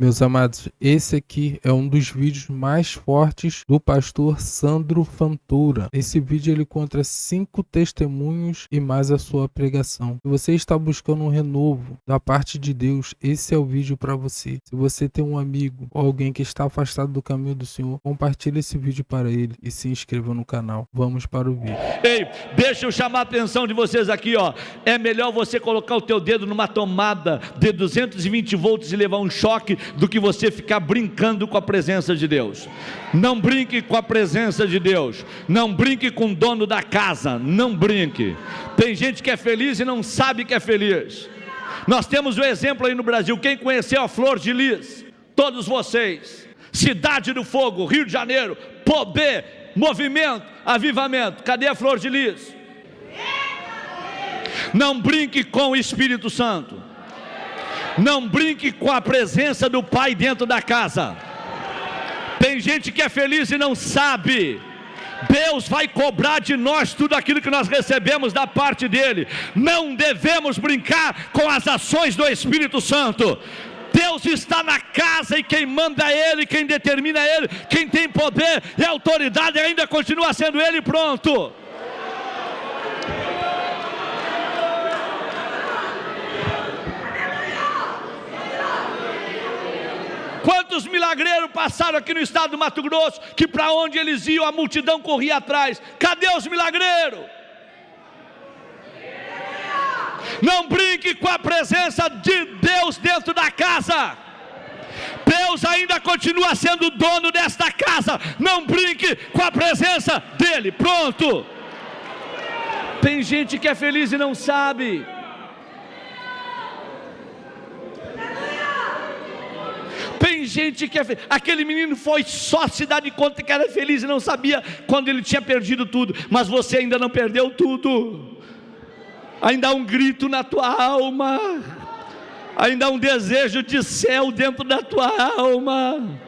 Meus amados, esse aqui é um dos vídeos mais fortes do pastor Sandro Fantura. Esse vídeo ele conta 5 testemunhos e mais a sua pregação. Se você está buscando um renovo da parte de Deus, esse é o vídeo para você. Se você tem um amigo ou alguém que está afastado do caminho do Senhor, compartilhe esse vídeo para ele e se inscreva no canal. Vamos para o vídeo. Ei, deixa eu chamar a atenção de vocês aqui, ó. É melhor você colocar o teu dedo numa tomada de 220 volts e levar um choque do que você ficar brincando com a presença de Deus. Não brinque com a presença de Deus. Não brinque com o dono da casa. Não brinque. Tem gente que é feliz e não sabe que é feliz. Nós temos um exemplo aí no Brasil. Quem conheceu a Flor de Lis? Todos vocês. Cidade do Fogo, Rio de Janeiro. Poder, movimento, avivamento. Cadê a Flor de Lis? Não brinque com o Espírito Santo. Não brinque com a presença do Pai dentro da casa. Tem gente que é feliz e não sabe. Deus vai cobrar de nós tudo aquilo que nós recebemos da parte dele. Não devemos brincar com as ações do Espírito Santo. Deus está na casa e quem manda é Ele, quem determina é Ele, quem tem poder e autoridade ainda continua sendo Ele. Pronto. Quantos milagreiros passaram aqui no estado do Mato Grosso, que para onde eles iam a multidão corria atrás? Cadê os milagreiros? Não brinque com a presença de Deus dentro da casa. Deus ainda continua sendo dono desta casa. Não brinque com a presença dele. Pronto. Tem gente que é feliz e não sabe. Tem gente que é feliz. Aquele menino foi só se dar de conta que era feliz e não sabia quando ele tinha perdido tudo. Mas você ainda não perdeu tudo. Ainda há um grito na tua alma. Ainda há um desejo de céu dentro da tua alma.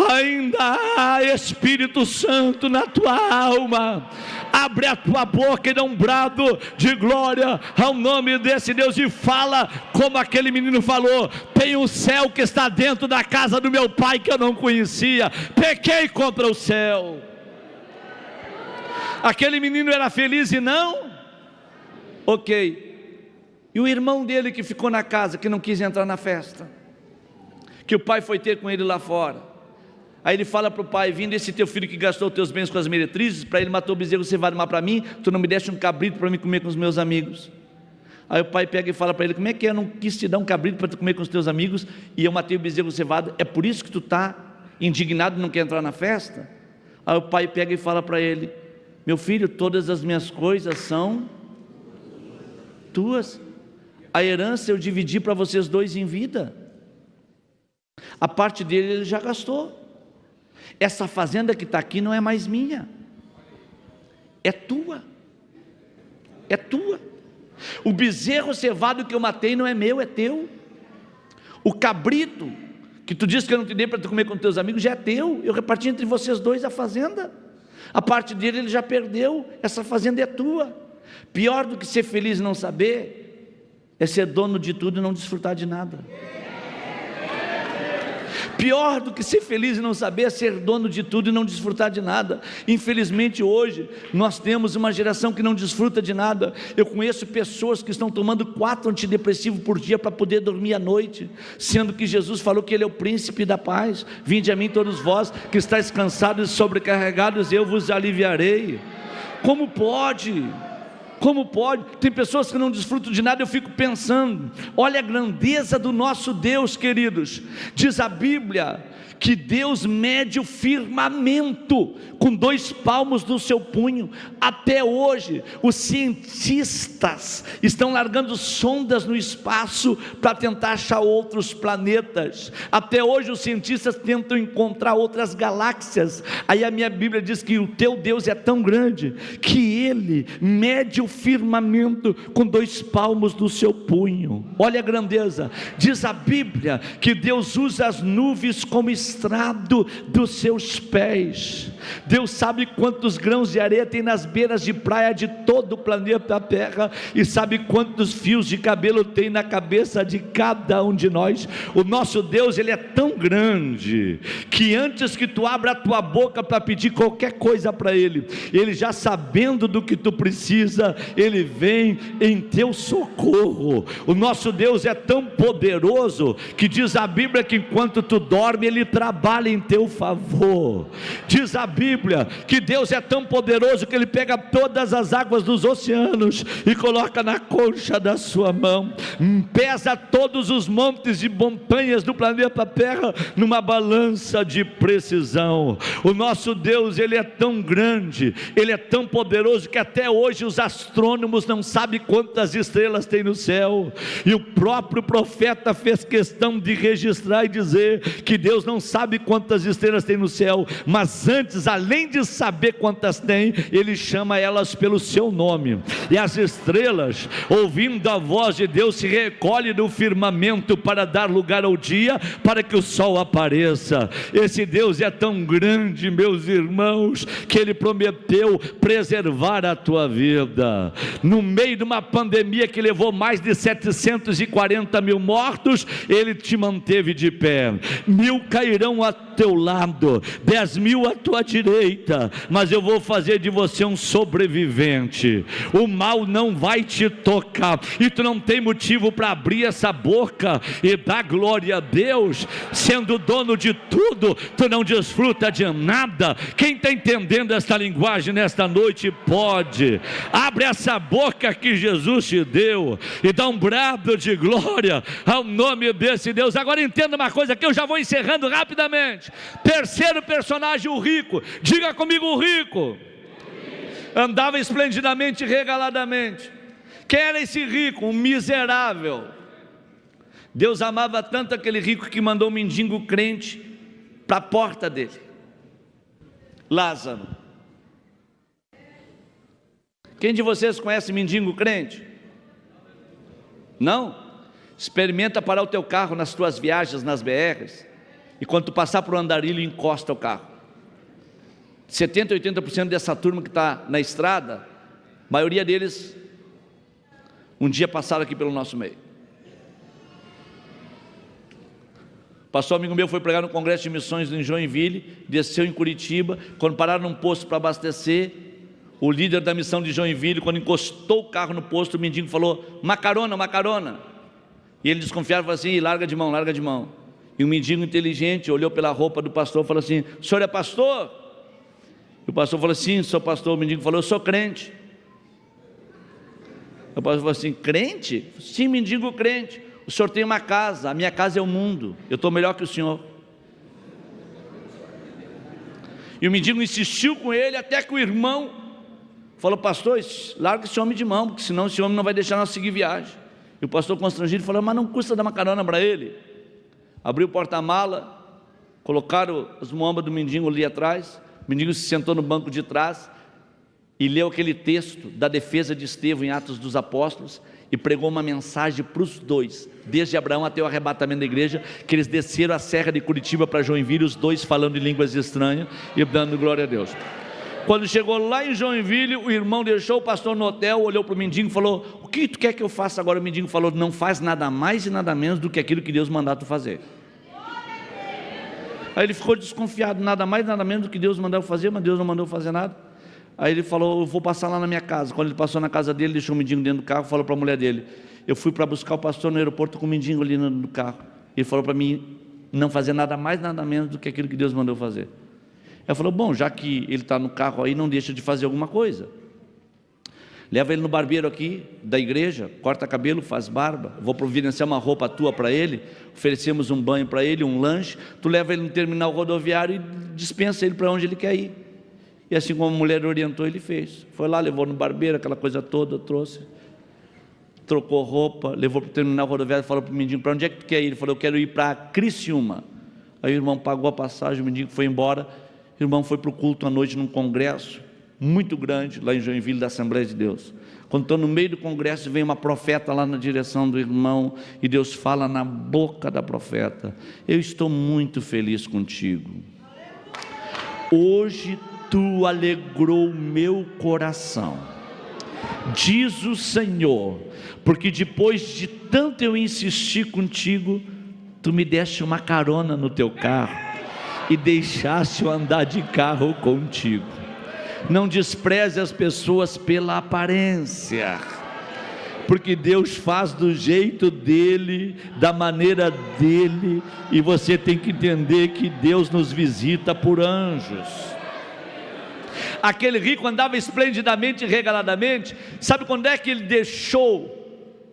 Ainda há Espírito Santo na tua alma. Abre a tua boca e dá um brado de glória ao nome desse Deus e fala como aquele menino falou: tem um céu que está dentro da casa do meu pai que eu não conhecia. Pequei contra o céu. Aquele menino era feliz e não? Ok. E o irmão dele que ficou na casa, que não quis entrar na festa, que o pai foi ter com ele lá fora. Aí ele fala para o pai: vindo esse teu filho que gastou os teus bens com as meretrizes, para ele matou o bezerro cevado, mas para mim, tu não me deste um cabrito para mim comer com os meus amigos. Aí o pai pega e fala para ele: como é que eu não quis te dar um cabrito para tu comer com os teus amigos, e eu matei o bezerro cevado, é por isso que tu está indignado e não quer entrar na festa? Aí o pai pega e fala para ele: meu filho, todas as minhas coisas são tuas, a herança eu dividi para vocês dois em vida, a parte dele ele já gastou. Essa fazenda que está aqui não é mais minha, é tua, é tua. O bezerro cevado que eu matei não é meu, é teu. O cabrito que tu disse que eu não te dei para tu comer com teus amigos já é teu, eu reparti entre vocês dois a fazenda. A parte dele ele já perdeu, essa fazenda é tua. Pior do que ser feliz e não saber é ser dono de tudo e não desfrutar de nada. Pior do que ser feliz e não saber é ser dono de tudo e não desfrutar de nada. Infelizmente hoje nós temos uma geração que não desfruta de nada. Eu conheço pessoas que estão tomando 4 antidepressivos por dia para poder dormir à noite, sendo que Jesus falou que Ele é o príncipe da paz. Vinde a mim todos vós que estáis cansados e sobrecarregados, eu vos aliviarei. Como pode? Como pode? Tem pessoas que não desfrutam de nada. Eu fico pensando, olha a grandeza do nosso Deus, queridos. Diz a Bíblia que Deus mede o firmamento com 2 palmos do seu punho. Até hoje os cientistas estão largando sondas no espaço para tentar achar outros planetas. Até hoje os cientistas tentam encontrar outras galáxias. Aí a minha Bíblia diz que o teu Deus é tão grande que Ele mede o firmamento com 2 palmos do seu punho. Olha a grandeza. Diz a Bíblia que Deus usa as nuvens como estrado dos seus pés. Deus sabe quantos grãos de areia tem nas beiras de praia de todo o planeta Terra, e sabe quantos fios de cabelo tem na cabeça de cada um de nós. O nosso Deus, Ele é tão grande, que antes que tu abra a tua boca para pedir qualquer coisa para Ele, Ele já sabendo do que tu precisa, Ele vem em teu socorro. O nosso Deus é tão poderoso, que diz a Bíblia que enquanto tu dorme, Ele trabalha em teu favor. Diz a Bíblia que Deus é tão poderoso, que Ele pega todas as águas dos oceanos e coloca na concha da sua mão, pesa todos os montes e montanhas do planeta Terra numa balança de precisão. O nosso Deus, Ele é tão grande, Ele é tão poderoso, que até hoje os astrônomos não sabem quantas estrelas tem no céu, e o próprio profeta fez questão de registrar e dizer que Deus não sabe quantas estrelas tem no céu, mas antes, além de saber quantas tem, Ele chama elas pelo seu nome. E as estrelas, ouvindo a voz de Deus, se recolhem no firmamento para dar lugar ao dia, para que o sol apareça. Esse Deus é tão grande, meus irmãos, que Ele prometeu preservar a tua vida. No meio de uma pandemia que levou mais de 740 mil mortos, Ele te manteve de pé. 1000 cairão a teu lado, 10.000 à tua direita, mas eu vou fazer de você um sobrevivente. O mal não vai te tocar, e tu não tem motivo para abrir essa boca e dar glória a Deus. Sendo dono de tudo, tu não desfruta de nada. Quem está entendendo esta linguagem nesta noite pode. Abre essa boca que Jesus te deu e dá um brado de glória ao nome desse Deus. Agora entenda uma coisa, que eu já vou encerrando rapidamente. Terceiro personagem, o rico. Diga comigo: o rico andava esplendidamente e regaladamente. Quem era esse rico? Um miserável. Deus amava tanto aquele rico que mandou um mendigo crente para a porta dele, Lázaro. Quem de vocês conhece mendigo crente? Não? Experimenta parar o teu carro nas tuas viagens nas BRs, e quando tu passar por um andarilho, encosta o carro. 70, 80% dessa turma que está na estrada, a maioria deles um dia passaram aqui pelo nosso meio. Pastor amigo meu foi pregar no Congresso de Missões em Joinville, desceu em Curitiba. Quando pararam num posto para abastecer, o líder da missão de Joinville, quando encostou o carro no posto, o mendigo falou: uma carona, uma carona. E ele desconfiado, falou assim: larga de mão, larga de mão. E um mendigo inteligente olhou pela roupa do pastor e falou assim: o senhor é pastor? E o pastor falou: sim, sou pastor. O mendigo falou: eu sou crente. O pastor falou assim: crente? Sim, mendigo crente. O senhor tem uma casa, a minha casa é o mundo, eu estou melhor que o senhor. E o mendigo insistiu com ele, até que o irmão falou: pastor, larga esse homem de mão, porque senão esse homem não vai deixar nós seguir viagem. E o pastor constrangido falou: mas não custa dar uma carona para ele. Abriu o porta-mala, colocaram as moambas do mendigo ali atrás. O mendigo se sentou no banco de trás e leu aquele texto da defesa de Estevão em Atos dos Apóstolos, e pregou uma mensagem para os dois, desde Abraão até o arrebatamento da igreja, que eles desceram a serra de Curitiba para Joinville, os dois falando em línguas estranhas e dando glória a Deus. Quando chegou lá em Joinville, o irmão deixou o pastor no hotel, olhou para o mendigo e falou: o que tu quer que eu faça agora? O mendigo falou: não faz nada mais e nada menos do que aquilo que Deus mandar tu fazer. Aí ele ficou desconfiado: nada mais nada menos do que Deus mandou fazer, mas Deus não mandou fazer nada. Aí ele falou: eu vou passar lá na minha casa. Quando ele passou na casa dele, deixou o mendigo dentro do carro, falou para a mulher dele: eu fui para buscar o pastor no aeroporto com o mendigo ali no carro. Ele falou para mim não fazer nada mais, nada menos do que aquilo que Deus mandou fazer. Ela falou: bom, já que ele está no carro aí, não deixa de fazer alguma coisa. Leva ele no barbeiro aqui da igreja, corta cabelo, faz barba. Vou providenciar uma roupa tua para ele, oferecemos um banho para ele, um lanche. Tu leva ele no terminal rodoviário e dispensa ele para onde ele quer ir. E assim como a mulher orientou, ele fez. Foi lá, levou no barbeiro, aquela coisa toda, trouxe, trocou roupa, levou para o terminal rodoviário e falou para o mendigo: para onde é que tu quer ir? Ele falou: eu quero ir para Criciúma. Aí o irmão pagou a passagem, o mendigo foi embora. O irmão foi para o culto à noite num congresso muito grande, lá em Joinville, da Assembleia de Deus. Quando estou no meio do congresso, vem uma profeta lá na direção do irmão, e Deus fala na boca da profeta: eu estou muito feliz contigo. Hoje tu alegrou o meu coração, diz o Senhor, porque depois de tanto eu insistir contigo, tu me deste uma carona no teu carro, e deixaste eu andar de carro contigo. Não despreze as pessoas pela aparência, porque Deus faz do jeito dele, da maneira dele, e você tem que entender que Deus nos visita por anjos. Aquele rico andava esplendidamente e regaladamente. Sabe quando é que ele deixou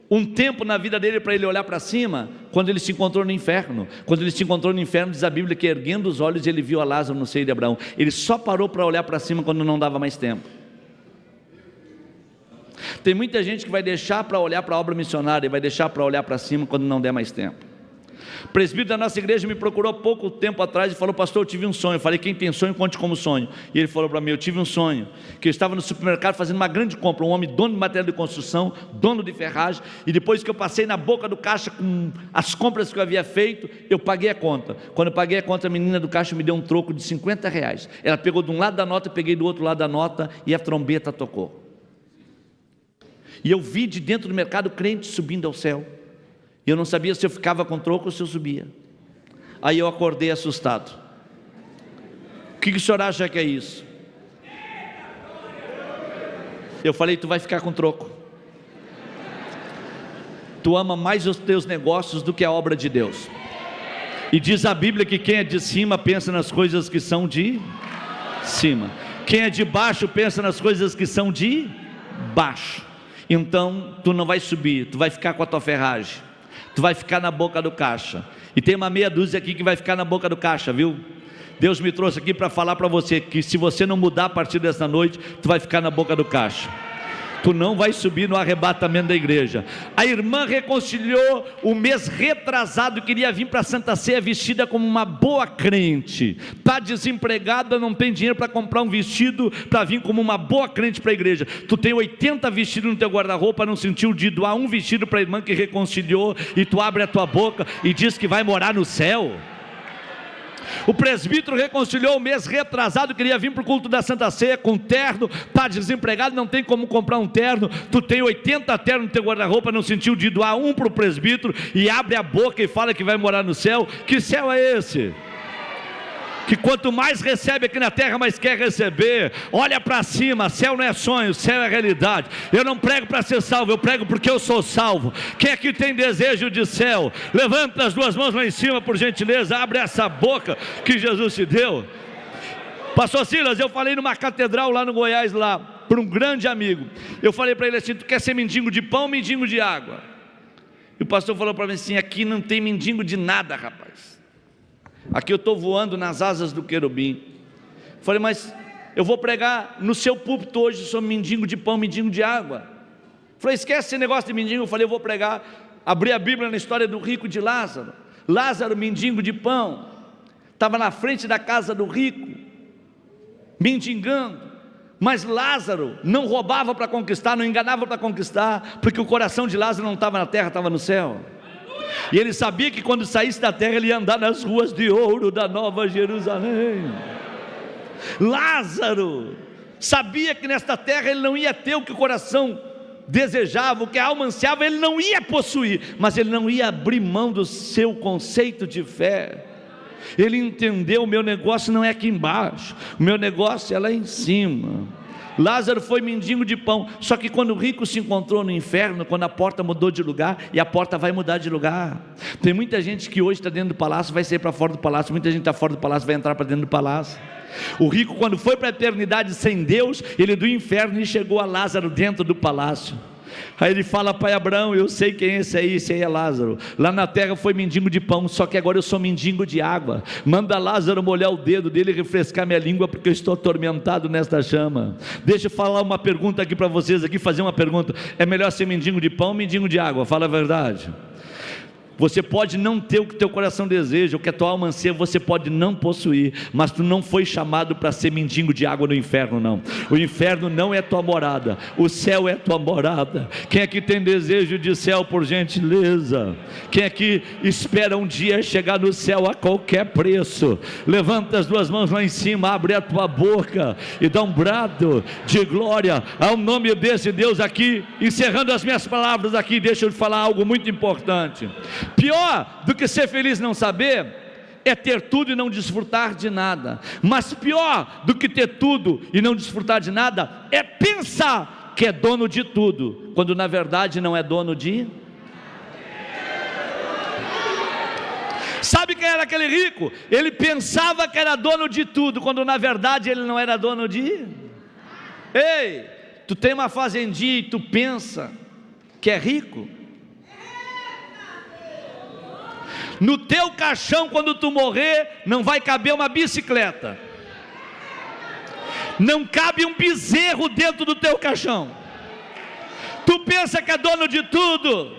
um tempo na vida dele para ele olhar para cima? Quando ele se encontrou no inferno. Quando ele se encontrou no inferno, diz a Bíblia que erguendo os olhos ele viu a Lázaro no seio de Abraão. Ele só parou para olhar para cima quando não dava mais tempo. Tem muita gente que vai deixar para olhar para a obra missionária, e vai deixar para olhar para cima quando não der mais tempo. O presbítero da nossa igreja me procurou pouco tempo atrás e falou: pastor, eu tive um sonho. Eu falei: quem tem sonho, conte como sonho. E ele falou para mim: eu tive um sonho, que eu estava no supermercado fazendo uma grande compra, um homem dono de material de construção, dono de ferragem, e depois que eu passei na boca do caixa com as compras que eu havia feito, eu paguei a conta. Quando eu paguei a conta, a menina do caixa me deu um troco de R$50. Ela pegou de um lado da nota, eu peguei do outro lado da nota, e a trombeta tocou. E eu vi de dentro do mercado crente subindo ao céu. Eu não sabia se eu ficava com troco ou se eu subia. Aí eu acordei assustado. O que o senhor acha que é isso? Eu falei: tu vai ficar com troco. Tu ama mais os teus negócios do que a obra de Deus. E diz a Bíblia que quem é de cima pensa nas coisas que são de cima. Quem é de baixo pensa nas coisas que são de baixo. Então tu não vai subir, tu vai ficar com a tua ferragem, tu vai ficar na boca do caixa. E tem uma meia dúzia aqui que vai ficar na boca do caixa, viu? Deus me trouxe aqui para falar para você que se você não mudar a partir dessa noite, tu vai ficar na boca do caixa. Tu não vai subir no arrebatamento da igreja. A irmã reconciliou o mês retrasado, queria vir para a Santa Ceia vestida como uma boa crente. Está desempregada, não tem dinheiro para comprar um vestido, para vir como uma boa crente para a igreja. Tu tem 80 vestidos no teu guarda-roupa, não sentiu de doar um vestido para a irmã que reconciliou, e tu abre a tua boca e diz que vai morar no céu. O presbítero reconciliou o mês retrasado, queria vir para o culto da Santa Ceia com terno, está desempregado, não tem como comprar um terno. Tu tem 80 ternos no teu guarda-roupa, não sentiu de doar um para o presbítero, e abre a boca e fala que vai morar no céu. Que céu é esse? Que quanto mais recebe aqui na terra, mais quer receber. Olha para cima, céu não é sonho, céu é realidade. Eu não prego para ser salvo, eu prego porque eu sou salvo. Quem aqui tem desejo de céu? Levanta as duas mãos lá em cima, por gentileza. Abre essa boca que Jesus te deu. Pastor Silas, eu falei numa catedral lá no Goiás, lá, para um grande amigo. Eu falei para ele assim: tu quer ser mendigo de pão ou mendigo de água? E o pastor falou para mim assim: aqui não tem mendigo de nada, rapaz. Aqui eu estou voando nas asas do querubim. Falei: mas eu vou pregar no seu púlpito hoje sobre mendigo de pão, mendigo de água. Falei: esquece esse negócio de mendigo. Eu falei: eu vou pregar. Abri a Bíblia na história do rico de Lázaro. Lázaro, mendigo de pão, estava na frente da casa do rico, mendigando. Mas Lázaro não roubava para conquistar, não enganava para conquistar, porque o coração de Lázaro não estava na terra, estava no céu. E ele sabia que quando saísse da terra ele ia andar nas ruas de ouro da Nova Jerusalém. Lázaro sabia que nesta terra ele não ia ter o que o coração desejava, o que a alma ansiava, ele não ia possuir, mas ele não ia abrir mão do seu conceito de fé. Ele entendeu: o meu negócio não é aqui embaixo, o meu negócio é lá em cima. Lázaro foi mendigo de pão, só que quando o rico se encontrou no inferno, quando a porta mudou de lugar, e a porta vai mudar de lugar. Tem muita gente que hoje está dentro do palácio, vai sair para fora do palácio. Muita gente está fora do palácio, vai entrar para dentro do palácio. O rico, quando foi para a eternidade sem Deus, ele do inferno e chegou a Lázaro dentro do palácio. Aí ele fala: pai Abraão, eu sei quem é esse aí é Lázaro. Lá na terra foi mendigo de pão, só que agora eu sou mendigo de água. Manda Lázaro molhar o dedo dele e refrescar minha língua, porque eu estou atormentado nesta chama. Deixa eu falar uma pergunta aqui para vocês, fazer uma pergunta: é melhor ser mendigo de pão ou mendigo de água? Fala a verdade. Você pode não ter o que teu coração deseja, o que a tua alma anseia, você pode não possuir, mas tu não foi chamado para ser mendigo de água no inferno, não. O inferno não é tua morada, o céu é tua morada. Quem aqui tem desejo de céu, por gentileza? Quem aqui espera um dia chegar no céu a qualquer preço? Levanta as duas mãos lá em cima, abre a tua boca e dá um brado de glória ao nome desse Deus aqui. Encerrando as minhas palavras aqui, deixa eu te falar algo muito importante. Pior do que ser feliz e não saber é ter tudo e não desfrutar de nada. Mas pior do que ter tudo e não desfrutar de nada é pensar que é dono de tudo, quando na verdade não é dono de... Sabe quem era aquele rico? Ele pensava que era dono de tudo, quando na verdade ele não era dono de... Ei, tu tem uma fazendinha e tu pensa que é rico? No teu caixão, quando tu morrer, não vai caber uma bicicleta, não cabe um bezerro dentro do teu caixão. Tu pensa que é dono de tudo.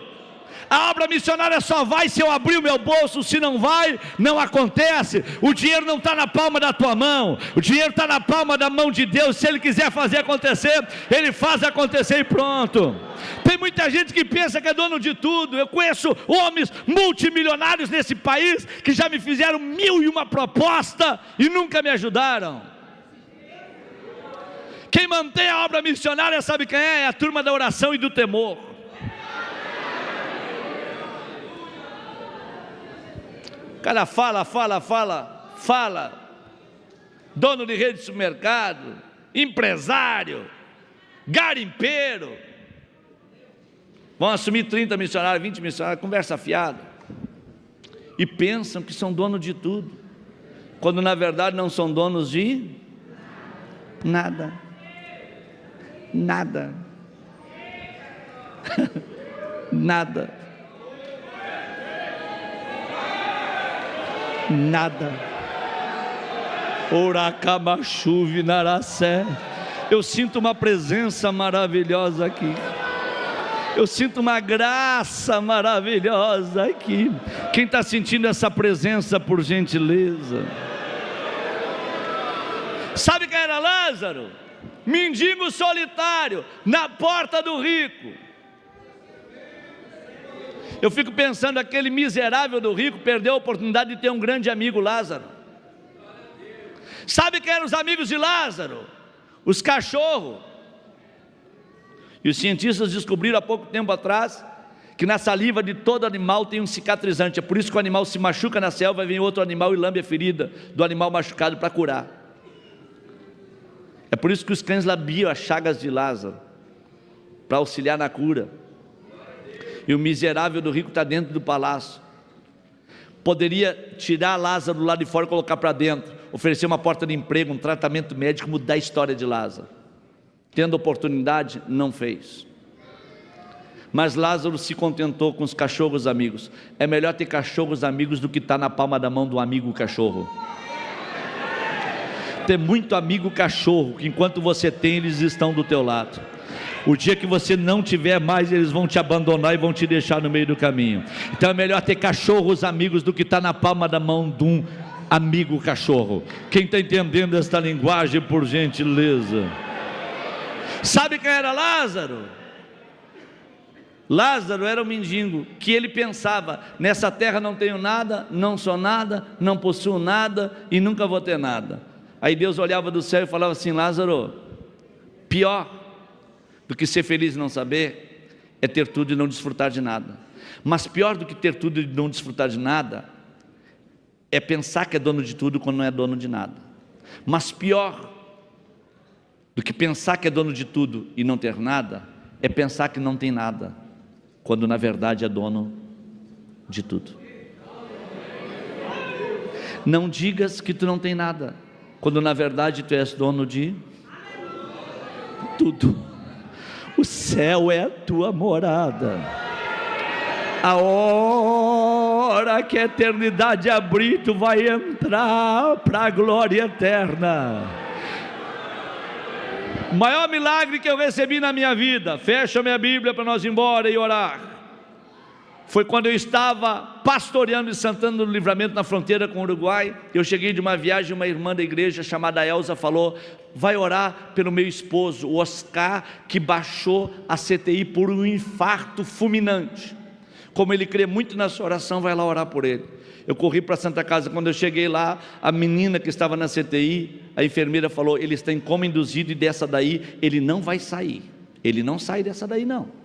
A obra missionária só vai se eu abrir o meu bolso, se não vai, não acontece. O dinheiro não está na palma da tua mão, o dinheiro está na palma da mão de Deus. Se Ele quiser fazer acontecer, Ele faz acontecer e pronto. Tem muita gente que pensa que é dono de tudo. Eu conheço homens multimilionários nesse país, que já me fizeram 1001 proposta e nunca me ajudaram. Quem mantém a obra missionária, sabe quem é? É a turma da oração e do temor. O cara fala, dono de rede de supermercado, empresário, garimpeiro, vão assumir 30 missionários, 20 missionários, conversa fiada, e pensam que são donos de tudo, quando na verdade não são donos de nada, nada, nada. Nada. Oracamachuve naracé. Eu sinto uma presença maravilhosa aqui. Eu sinto uma graça maravilhosa aqui. Quem está sentindo essa presença, por gentileza? Sabe quem era Lázaro? Mendigo solitário, na porta do rico. Eu fico pensando, aquele miserável do rico perdeu a oportunidade de ter um grande amigo, Lázaro. Sabe quem eram os amigos de Lázaro? Os cachorros. E os cientistas descobriram há pouco tempo atrás que na saliva de todo animal tem um cicatrizante. É por isso que o animal se machuca na selva, vem outro animal e lambe a ferida do animal machucado para curar. É por isso que os cães lambiam as chagas de Lázaro, para auxiliar na cura. E o miserável do rico está dentro do palácio. Poderia tirar Lázaro lá de fora e colocar para dentro, oferecer uma porta de emprego, um tratamento médico, mudar a história de Lázaro. Tendo oportunidade, não fez. Mas Lázaro se contentou com os cachorros amigos. É melhor ter cachorros amigos do que estar na palma da mão do amigo cachorro. Ter muito amigo cachorro, que enquanto você tem, eles estão do teu lado. O dia que você não tiver mais, eles vão te abandonar e vão te deixar no meio do caminho. Então é melhor ter cachorros amigos do que estar na palma da mão de um amigo cachorro. Quem está entendendo esta linguagem, por gentileza? Sabe quem era Lázaro? Lázaro era um mendigo, que ele pensava: nessa terra não tenho nada, não sou nada, não possuo nada e nunca vou ter nada. Aí Deus olhava do céu e falava assim: Lázaro, pior do que ser feliz e não saber é ter tudo e não desfrutar de nada. Mas pior do que ter tudo e não desfrutar de nada é pensar que é dono de tudo quando não é dono de nada. Mas pior do que pensar que é dono de tudo e não ter nada é pensar que não tem nada, quando na verdade é dono de tudo. Não digas que tu não tem nada, quando na verdade tu és dono de tudo. O céu é a tua morada. A hora que a eternidade abrir, tu vai entrar para a glória eterna. O maior milagre que eu recebi na minha vida, fecha a minha Bíblia para nós ir embora e orar. Foi quando eu estava pastoreando em Santana do Livramento, na fronteira com o Uruguai. Eu cheguei de uma viagem, uma irmã da igreja chamada Elza falou: vai orar pelo meu esposo, o Oscar, que baixou a CTI por um infarto fulminante. Como ele crê muito na sua oração, vai lá orar por ele. Eu corri para a Santa Casa. Quando eu cheguei lá, a menina que estava na CTI, a enfermeira falou: ele está em coma induzido e dessa daí ele não vai sair. Ele não sai dessa daí não.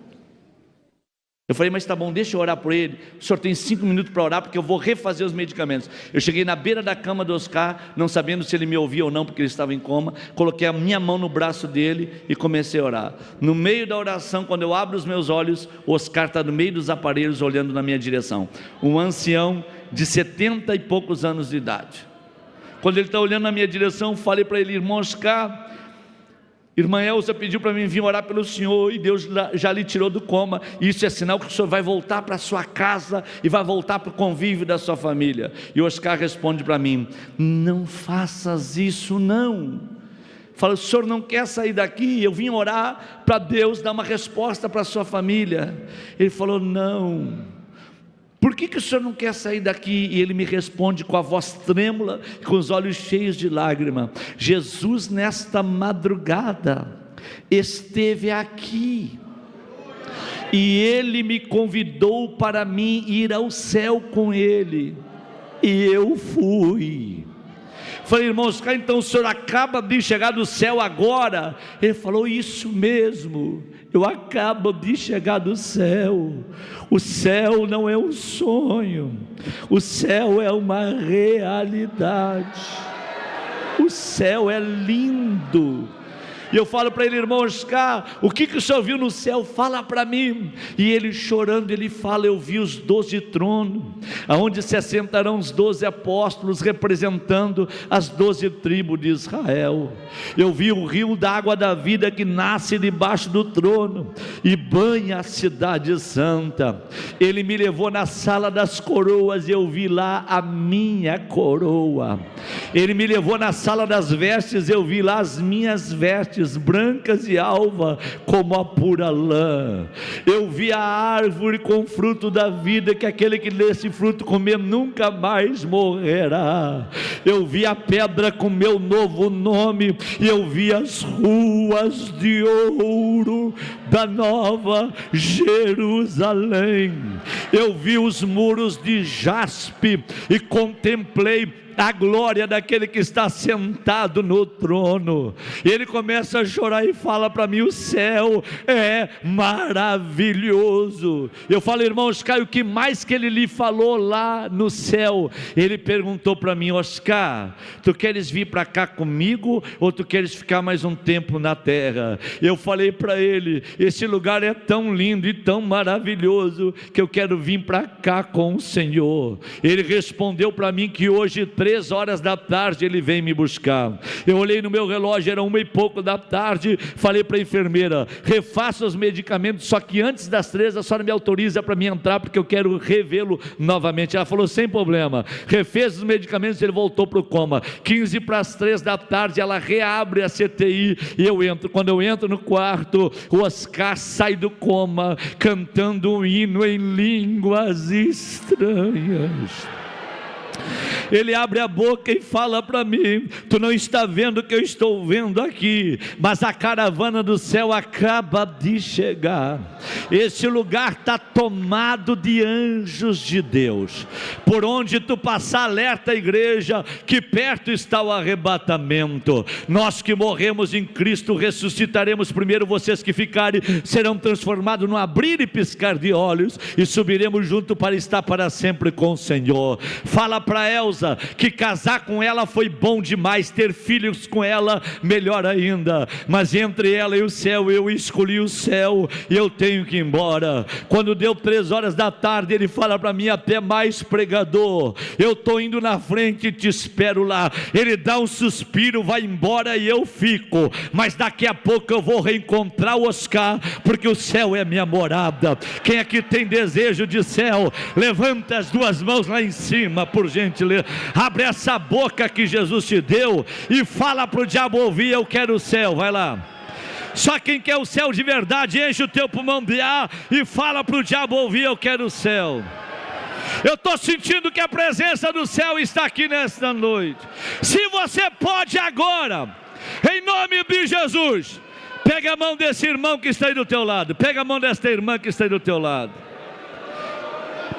Eu falei: mas tá bom, deixa eu orar por ele. O senhor tem 5 minutos para orar, porque eu vou refazer os medicamentos. Eu cheguei na beira da cama do Oscar, não sabendo se ele me ouvia ou não, porque ele estava em coma. Coloquei a minha mão no braço dele e comecei a orar. No meio da oração, quando eu abro os meus olhos, o Oscar está no meio dos aparelhos olhando na minha direção. Um ancião de 70 e poucos anos de idade. Quando ele está olhando na minha direção, falei para ele: irmão Oscar, irmã Elza pediu para mim vir orar pelo senhor, e Deus já lhe tirou do coma. Isso é sinal que o senhor vai voltar para a sua casa e vai voltar para o convívio da sua família. E o Oscar responde para mim: não faças isso não. Fala: o senhor não quer sair daqui? Eu vim orar para Deus dar uma resposta para a sua família. Ele falou: não. Por que o senhor não quer sair daqui? E ele me responde com a voz trêmula, com os olhos cheios de lágrima: Jesus nesta madrugada esteve aqui, e ele me convidou para mim ir ao céu com ele, e eu fui. Falei: irmão Oscar, então o senhor acaba de chegar do céu agora? Ele falou: isso mesmo, eu acabo de chegar do céu. O céu não é um sonho, o céu é uma realidade. O céu é lindo. E eu falo para ele: irmão Oscar, o que o senhor viu no céu? Fala para mim. E ele chorando, ele fala: eu vi os 12 tronos, aonde se assentarão os 12 apóstolos, representando as 12 tribos de Israel. Eu vi o rio da água da vida que nasce debaixo do trono e banha a cidade santa. Ele me levou na sala das coroas e eu vi lá a minha coroa. Ele me levou na sala das vestes, eu vi lá as minhas vestes, brancas e alva como a pura lã. Eu vi a árvore com fruto da vida, que aquele que desse fruto comer nunca mais morrerá. Eu vi a pedra com meu novo nome, e eu vi as ruas de ouro da nova Jerusalém. Eu vi os muros de jaspe e contemplei a glória daquele que está sentado no trono. E ele começa a chorar e fala para mim: o céu é maravilhoso. Eu falo: irmão Oscar, o que mais que ele lhe falou lá no céu? Ele perguntou para mim: Oscar, tu queres vir para cá comigo, ou tu queres ficar mais um tempo na terra? Eu falei para ele: esse lugar é tão lindo e tão maravilhoso, que eu quero vir para cá com o Senhor. Ele respondeu para mim que hoje 3 horas da tarde ele vem me buscar. Eu olhei no meu relógio, era 1 e pouco da tarde. Falei para a enfermeira: refaça os medicamentos, só que antes das 3 a senhora me autoriza para mim entrar, porque eu quero revê-lo novamente. Ela falou: sem problema. Refez os medicamentos, ele voltou para o coma. 15 para as 3 da tarde ela reabre a CTI e eu entro. Quando eu entro no quarto, o Oscar sai do coma cantando um hino em línguas estranhas. Ele abre a boca e fala para mim: tu não está vendo o que eu estou vendo aqui, mas a caravana do céu acaba de chegar. Esse lugar está tomado de anjos de Deus. Por onde tu passar, alerta a igreja que perto está o arrebatamento. Nós que morremos em Cristo ressuscitaremos primeiro. Vocês que ficarem serão transformados no abrir e piscar de olhos, e subiremos junto para estar para sempre com o Senhor. Fala para Elza que casar com ela foi bom demais, ter filhos com ela melhor ainda, mas entre ela e o céu, eu escolhi o céu e eu tenho que ir embora. Quando deu 3 horas da tarde, ele fala para mim: até mais, pregador, eu estou indo na frente e te espero lá. Ele dá um suspiro, vai embora e eu fico, mas daqui a pouco eu vou reencontrar o Oscar, porque o céu é minha morada. Quem aqui tem desejo de céu, levanta as 2 mãos lá em cima, por gentileza. Abre essa boca que Jesus te deu e fala para o diabo ouvir: eu quero o céu. Vai lá. Só quem quer o céu de verdade, enche o teu pulmão de ar e fala para o diabo ouvir: eu quero o céu. Eu estou sentindo que a presença do céu está aqui nesta noite. Se você pode agora, em nome de Jesus, pega a mão desse irmão que está aí do teu lado, pega a mão desta irmã que está aí do teu lado.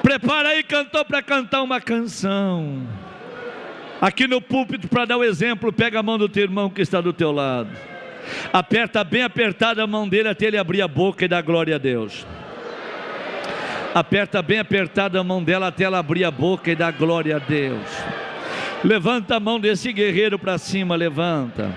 Prepara aí, cantor, para cantar uma canção. Aqui no púlpito, para dar o exemplo, pega a mão do teu irmão que está do teu lado. Aperta bem apertada a mão dele até ele abrir a boca e dar glória a Deus. Aperta bem apertada a mão dela até ela abrir a boca e dar glória a Deus. Levanta a mão desse guerreiro para cima, levanta.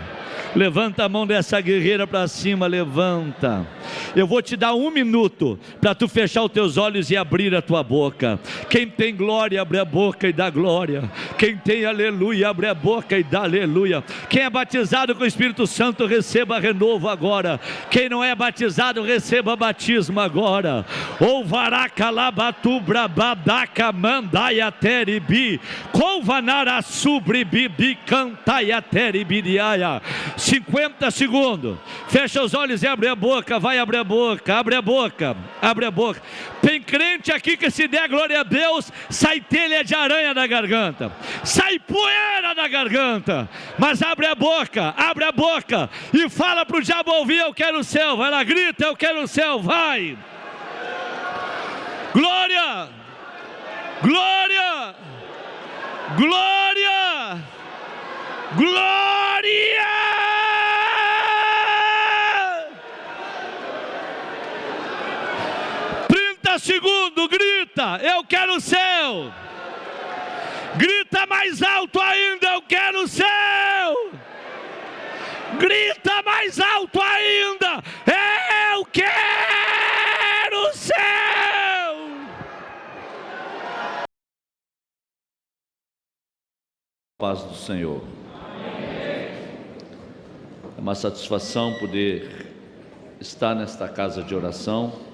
Levanta a mão dessa guerreira para cima, levanta. Eu vou te dar 1 minuto para tu fechar os teus olhos e abrir a tua boca. Quem tem glória, abre a boca e dá glória. Quem tem aleluia, abre a boca e dá aleluia. Quem é batizado com o Espírito Santo, receba renovo agora. Quem não é batizado, receba batismo agora. Ou varacalabatu brabadaca mandaia teribi, colvanara subribibi cantaia teribiriaia. 50 segundos, fecha os olhos e abre a boca, vai abrir a boca, abre a boca, abre a boca. Tem crente aqui que se der glória a Deus, sai telha de aranha da garganta, sai poeira da garganta, mas abre a boca e fala para o diabo ouvir: eu quero o céu. Vai lá, grita: eu quero o céu, vai. Glória, glória, glória, glória. 30 segundos, grita: eu quero o céu. Grita mais alto ainda: eu quero o céu. Grita mais alto ainda: eu quero o céu. Paz do Senhor. É uma satisfação poder estar nesta casa de oração,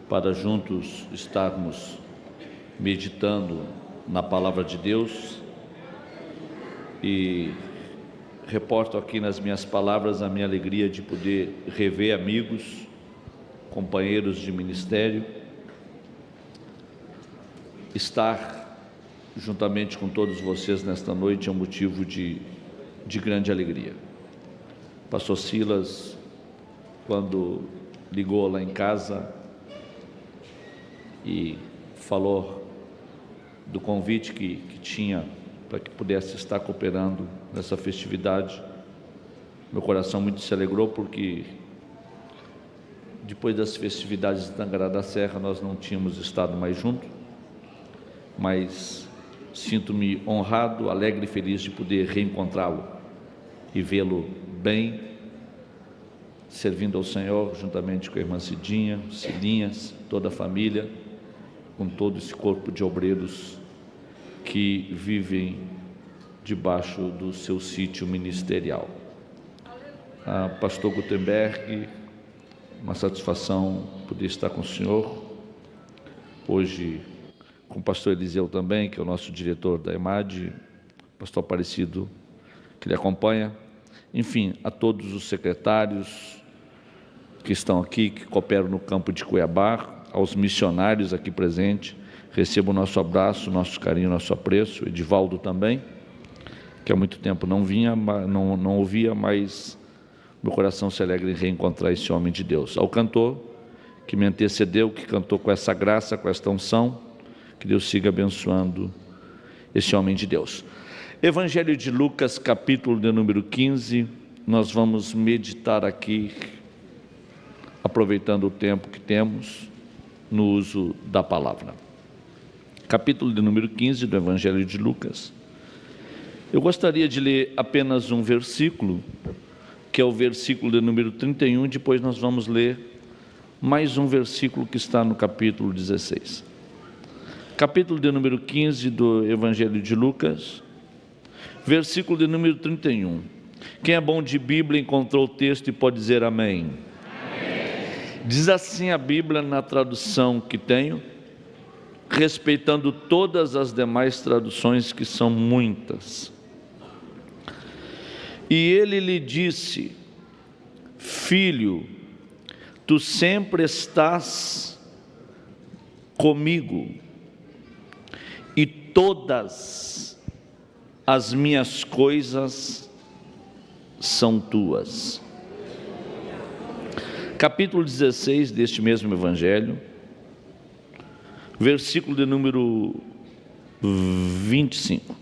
para juntos estarmos meditando na palavra de Deus. E reporto aqui nas minhas palavras a minha alegria de poder rever amigos, companheiros de ministério, estar juntamente com todos vocês nesta noite é um motivo de grande alegria. Pastor Silas, quando ligou lá em casa e falou do convite que tinha para que pudesse estar cooperando nessa festividade, meu coração muito se alegrou, porque depois das festividades de Tangará da Serra nós não tínhamos estado mais juntos, mas sinto-me honrado, alegre e feliz de poder reencontrá-lo e vê-lo bem, servindo ao Senhor, juntamente com a irmã Cidinha, Cilinhas, toda a família, com todo esse corpo de obreiros que vivem debaixo do seu sítio ministerial. Pastor Gutenberg, uma satisfação poder estar com o senhor, hoje com o pastor Eliseu também, que é o nosso diretor da EMAD, pastor Aparecido, que lhe acompanha, enfim, a todos os secretários que estão aqui, que cooperam no campo de Cuiabá, aos missionários aqui presentes, recebo o nosso abraço, nosso carinho, nosso apreço. Edivaldo também, que há muito tempo não ouvia, mas meu coração se alegra em reencontrar esse homem de Deus. Ao cantor que me antecedeu, que cantou com essa graça, com esta unção, que Deus siga abençoando esse homem de Deus. Evangelho de Lucas, capítulo de número 15, nós vamos meditar aqui, aproveitando o tempo que temos, no uso da palavra. Capítulo de número 15 do Evangelho de Lucas. Eu gostaria de ler apenas um versículo, que é o versículo de número 31, depois nós vamos ler mais um versículo que está no capítulo 16. Capítulo de número 15 do Evangelho de Lucas, versículo de número 31. Quem é bom de Bíblia encontrou o texto e pode dizer amém. Diz assim a Bíblia na tradução que tenho, respeitando todas as demais traduções, que são muitas. E ele lhe disse: Filho, tu sempre estás comigo, e todas as minhas coisas são tuas. Capítulo 16 deste mesmo Evangelho, versículo de número 25,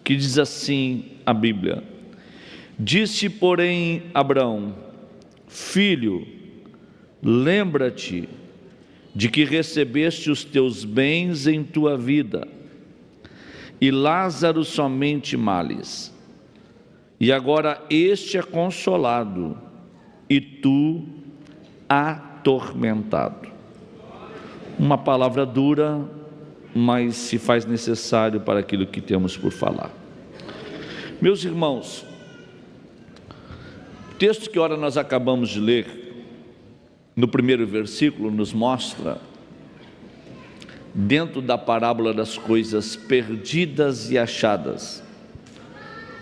que diz assim a Bíblia: disse, porém, Abrão: filho, lembra-te de que recebeste os teus bens em tua vida, e Lázaro somente males, e agora este é consolado, e tu atormentado. Uma palavra dura, mas se faz necessário para aquilo que temos por falar. Meus irmãos, o texto que ora nós acabamos de ler, no primeiro versículo, nos mostra, dentro da parábola das coisas perdidas e achadas,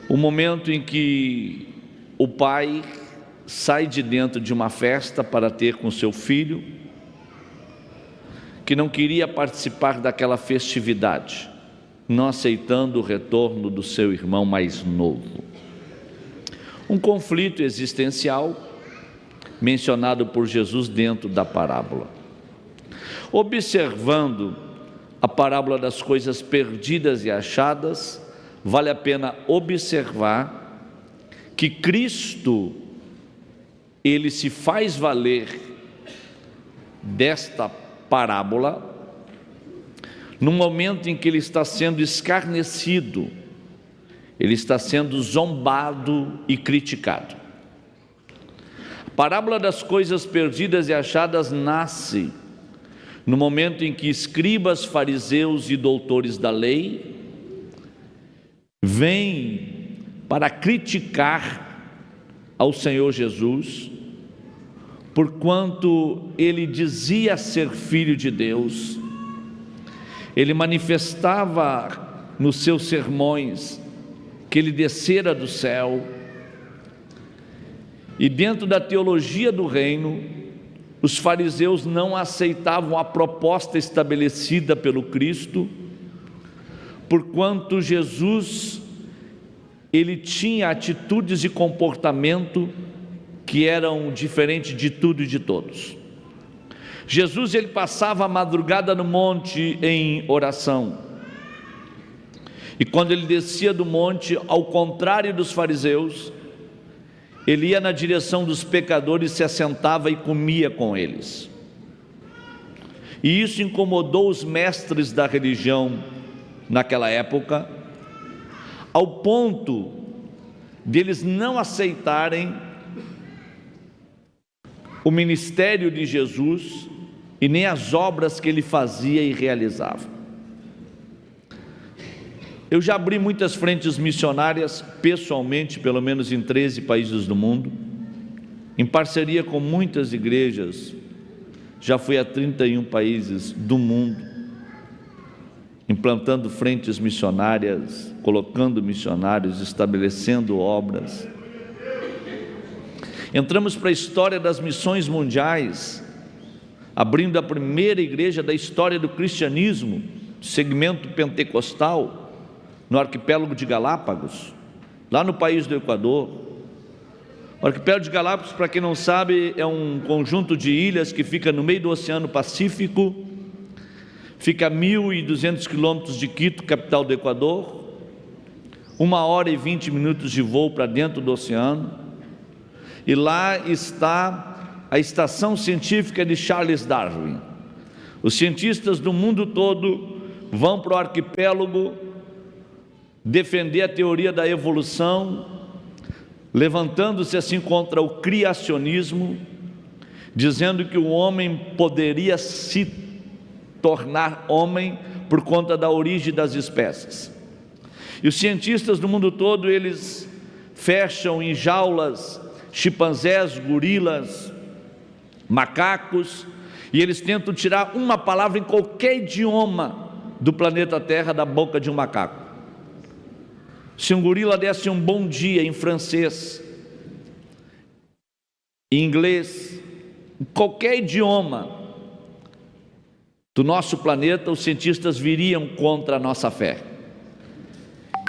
o momento em que o pai sai de dentro de uma festa para ter com seu filho, que não queria participar daquela festividade, não aceitando o retorno do seu irmão mais novo. Um conflito existencial mencionado por Jesus dentro da parábola. Observando a parábola das coisas perdidas e achadas, vale a pena observar que Cristo, ele se faz valer desta parábola no momento em que ele está sendo escarnecido, ele está sendo zombado e criticado. A parábola das coisas perdidas e achadas nasce no momento em que escribas, fariseus e doutores da lei vêm para criticar ao Senhor Jesus, porquanto ele dizia ser filho de Deus. Ele manifestava nos seus sermões que ele descera do céu, e dentro da teologia do reino, os fariseus não aceitavam a proposta estabelecida pelo Cristo, porquanto Jesus, ele tinha atitudes e comportamento que eram diferentes de tudo e de todos. Jesus, ele passava a madrugada no monte em oração, e quando ele descia do monte, ao contrário dos fariseus, ele ia na direção dos pecadores, se assentava e comia com eles. E isso incomodou os mestres da religião naquela época, ao ponto deles não aceitarem o ministério de Jesus e nem as obras que ele fazia e realizava. Eu já abri muitas frentes missionárias, pessoalmente, pelo menos em 13 países do mundo, em parceria com muitas igrejas. Já fui a 31 países do mundo, implantando frentes missionárias, colocando missionários, estabelecendo obras. Entramos para a história das missões mundiais, abrindo a primeira igreja da história do cristianismo, segmento pentecostal, no arquipélago de Galápagos, lá no país do Equador. O arquipélago de Galápagos, para quem não sabe, é um conjunto de ilhas que fica no meio do Oceano Pacífico, fica a 1.200 quilômetros de Quito, capital do Equador, 1h20 de voo para dentro do oceano, e lá está a estação científica de Charles Darwin. Os cientistas do mundo todo vão para o arquipélago defender a teoria da evolução, levantando-se assim contra o criacionismo, dizendo que o homem poderia se tornar homem por conta da origem das espécies. E os cientistas do mundo todo, eles fecham em jaulas chimpanzés, gorilas, macacos, e eles tentam tirar uma palavra em qualquer idioma do planeta Terra da boca de um macaco. Se um gorila desse um bom dia em francês, em inglês, em qualquer idioma do nosso planeta, os cientistas viriam contra a nossa fé.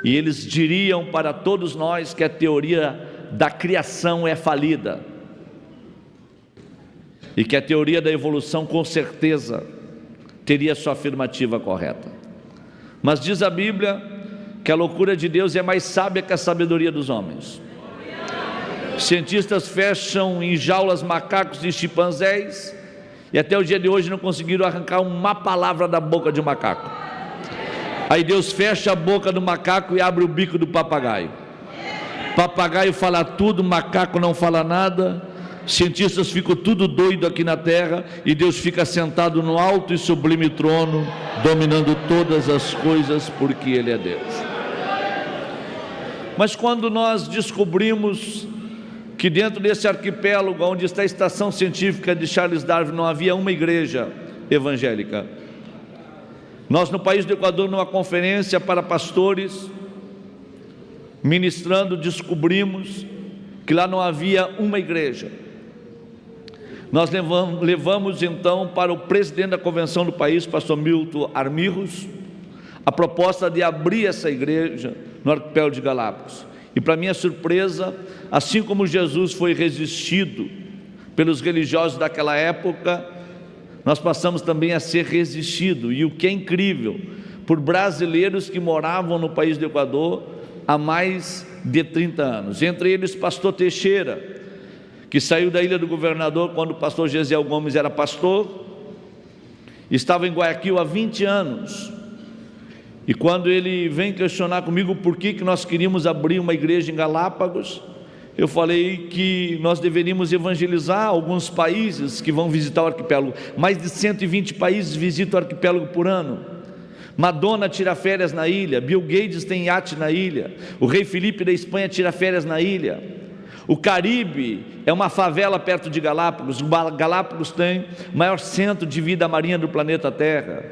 E eles diriam para todos nós que a teoria da criação é falida e que a teoria da evolução com certeza teria sua afirmativa correta. Mas diz a Bíblia que a loucura de Deus é mais sábia que a sabedoria dos homens. Cientistas fecham em jaulas macacos e chimpanzés e até o dia de hoje não conseguiram arrancar uma palavra da boca de um macaco. Aí Deus fecha a boca do macaco e abre o bico do papagaio. Papagaio fala tudo, macaco não fala nada. Cientistas ficam tudo doido aqui na terra e Deus fica sentado no alto e sublime trono, dominando todas as coisas, porque Ele é Deus. Mas quando nós descobrimos que dentro desse arquipélago, onde está a estação científica de Charles Darwin, não havia uma igreja evangélica, nós no país do Equador, numa conferência para pastores, ministrando, descobrimos que lá não havia uma igreja. Nós levamos então para o presidente da convenção do país, pastor Milton Armijos, a proposta de abrir essa igreja no arquipélago de Galápagos. E para minha surpresa, assim como Jesus foi resistido pelos religiosos daquela época, nós passamos também a ser resistido, e o que é incrível, por brasileiros que moravam no país do Equador há mais de 30 anos, entre eles pastor Teixeira, que saiu da Ilha do Governador quando o pastor Gesiel Gomes era pastor, estava em Guayaquil há 20 anos, e quando ele vem questionar comigo por que nós queríamos abrir uma igreja em Galápagos, eu falei que nós deveríamos evangelizar alguns países que vão visitar o arquipélago. Mais de 120 países visitam o arquipélago por ano. Madonna tira férias na ilha, Bill Gates tem iate na ilha, o rei Felipe da Espanha tira férias na ilha. O Caribe é uma favela perto de Galápagos. Galápagos tem o maior centro de vida marinha do planeta Terra.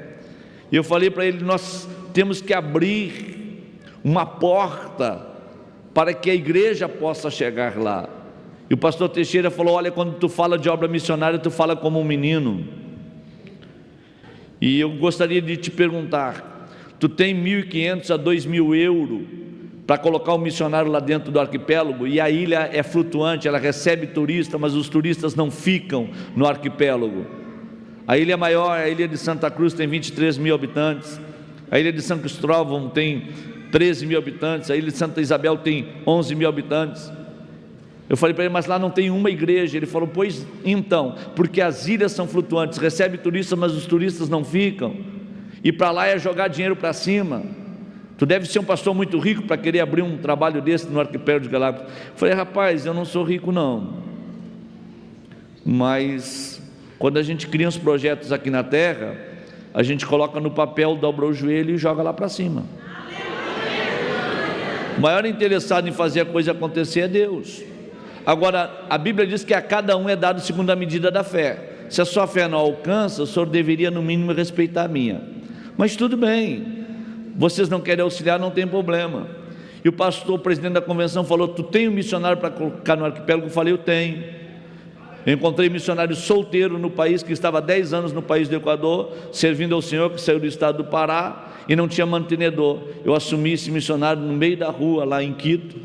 E eu falei para ele, nós temos que abrir uma porta para que a igreja possa chegar lá. E o pastor Teixeira falou, olha, quando tu fala de obra missionária, tu fala como um menino. E eu gostaria de te perguntar, tu tem 1.500 a 2.000 euros para colocar um missionário lá dentro do arquipélago, e a ilha é flutuante, ela recebe turistas, mas os turistas não ficam no arquipélago. A ilha maior, a ilha de Santa Cruz, tem 23 mil habitantes, a ilha de São Cristóvão tem 13 mil habitantes, a ilha de Santa Isabel tem 11 mil habitantes. Eu falei para ele, mas lá não tem uma igreja. Ele falou, pois então, porque as ilhas são flutuantes, recebe turistas, mas os turistas não ficam, e para lá é jogar dinheiro para cima. Tu deve ser um pastor muito rico para querer abrir um trabalho desse no arquipélago de Galápagos. Eu falei, rapaz, eu não sou rico não, mas quando a gente cria uns projetos aqui na terra, a gente coloca no papel, dobra o joelho e joga lá para cima. O maior interessado em fazer a coisa acontecer é Deus. Agora, a Bíblia diz que a cada um é dado segundo a medida da fé. Se a sua fé não alcança, o senhor deveria no mínimo respeitar a minha. Mas tudo bem, vocês não querem auxiliar, não tem problema. E o pastor, o presidente da convenção, falou, tu tem um missionário para colocar no arquipélago? Eu falei, eu tenho. Eu encontrei missionário solteiro no país, que estava há 10 anos no país do Equador, servindo ao Senhor, que saiu do estado do Pará, e não tinha mantenedor. Eu assumi esse missionário no meio da rua, lá em Quito,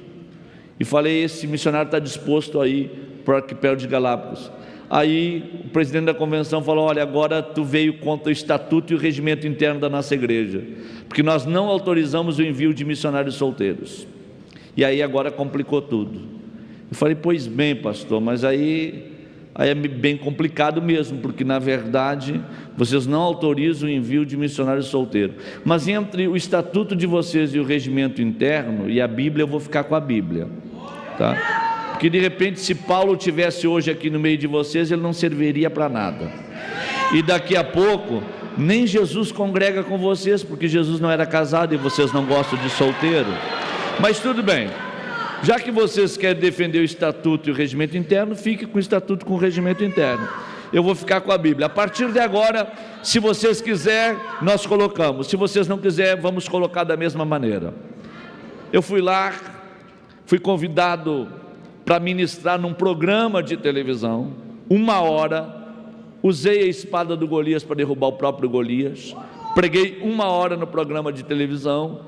e falei, esse missionário está disposto a ir para o arquipélago de Galápagos. Aí o presidente da convenção falou, olha, agora tu veio contra o estatuto e o regimento interno da nossa igreja, porque nós não autorizamos o envio de missionários solteiros. E aí agora complicou tudo. Eu falei, pois bem, pastor, mas aí é bem complicado mesmo, porque na verdade vocês não autorizam o envio de missionários solteiros. Mas entre o estatuto de vocês e o regimento interno e a Bíblia, eu vou ficar com a Bíblia, tá? Porque de repente, se Paulo tivesse hoje aqui no meio de vocês, ele não serviria para nada. E daqui a pouco, nem Jesus congrega com vocês, porque Jesus não era casado e vocês não gostam de solteiro. Mas tudo bem, já que vocês querem defender o estatuto e o regimento interno, fique com o estatuto, com o regimento interno. Eu vou ficar com a Bíblia. A partir de agora, se vocês quiserem, nós colocamos. Se vocês não quiserem, vamos colocar da mesma maneira. Eu fui lá, fui convidado para ministrar num programa de televisão, 1 hora, usei a espada do Golias para derrubar o próprio Golias, preguei 1 hora no programa de televisão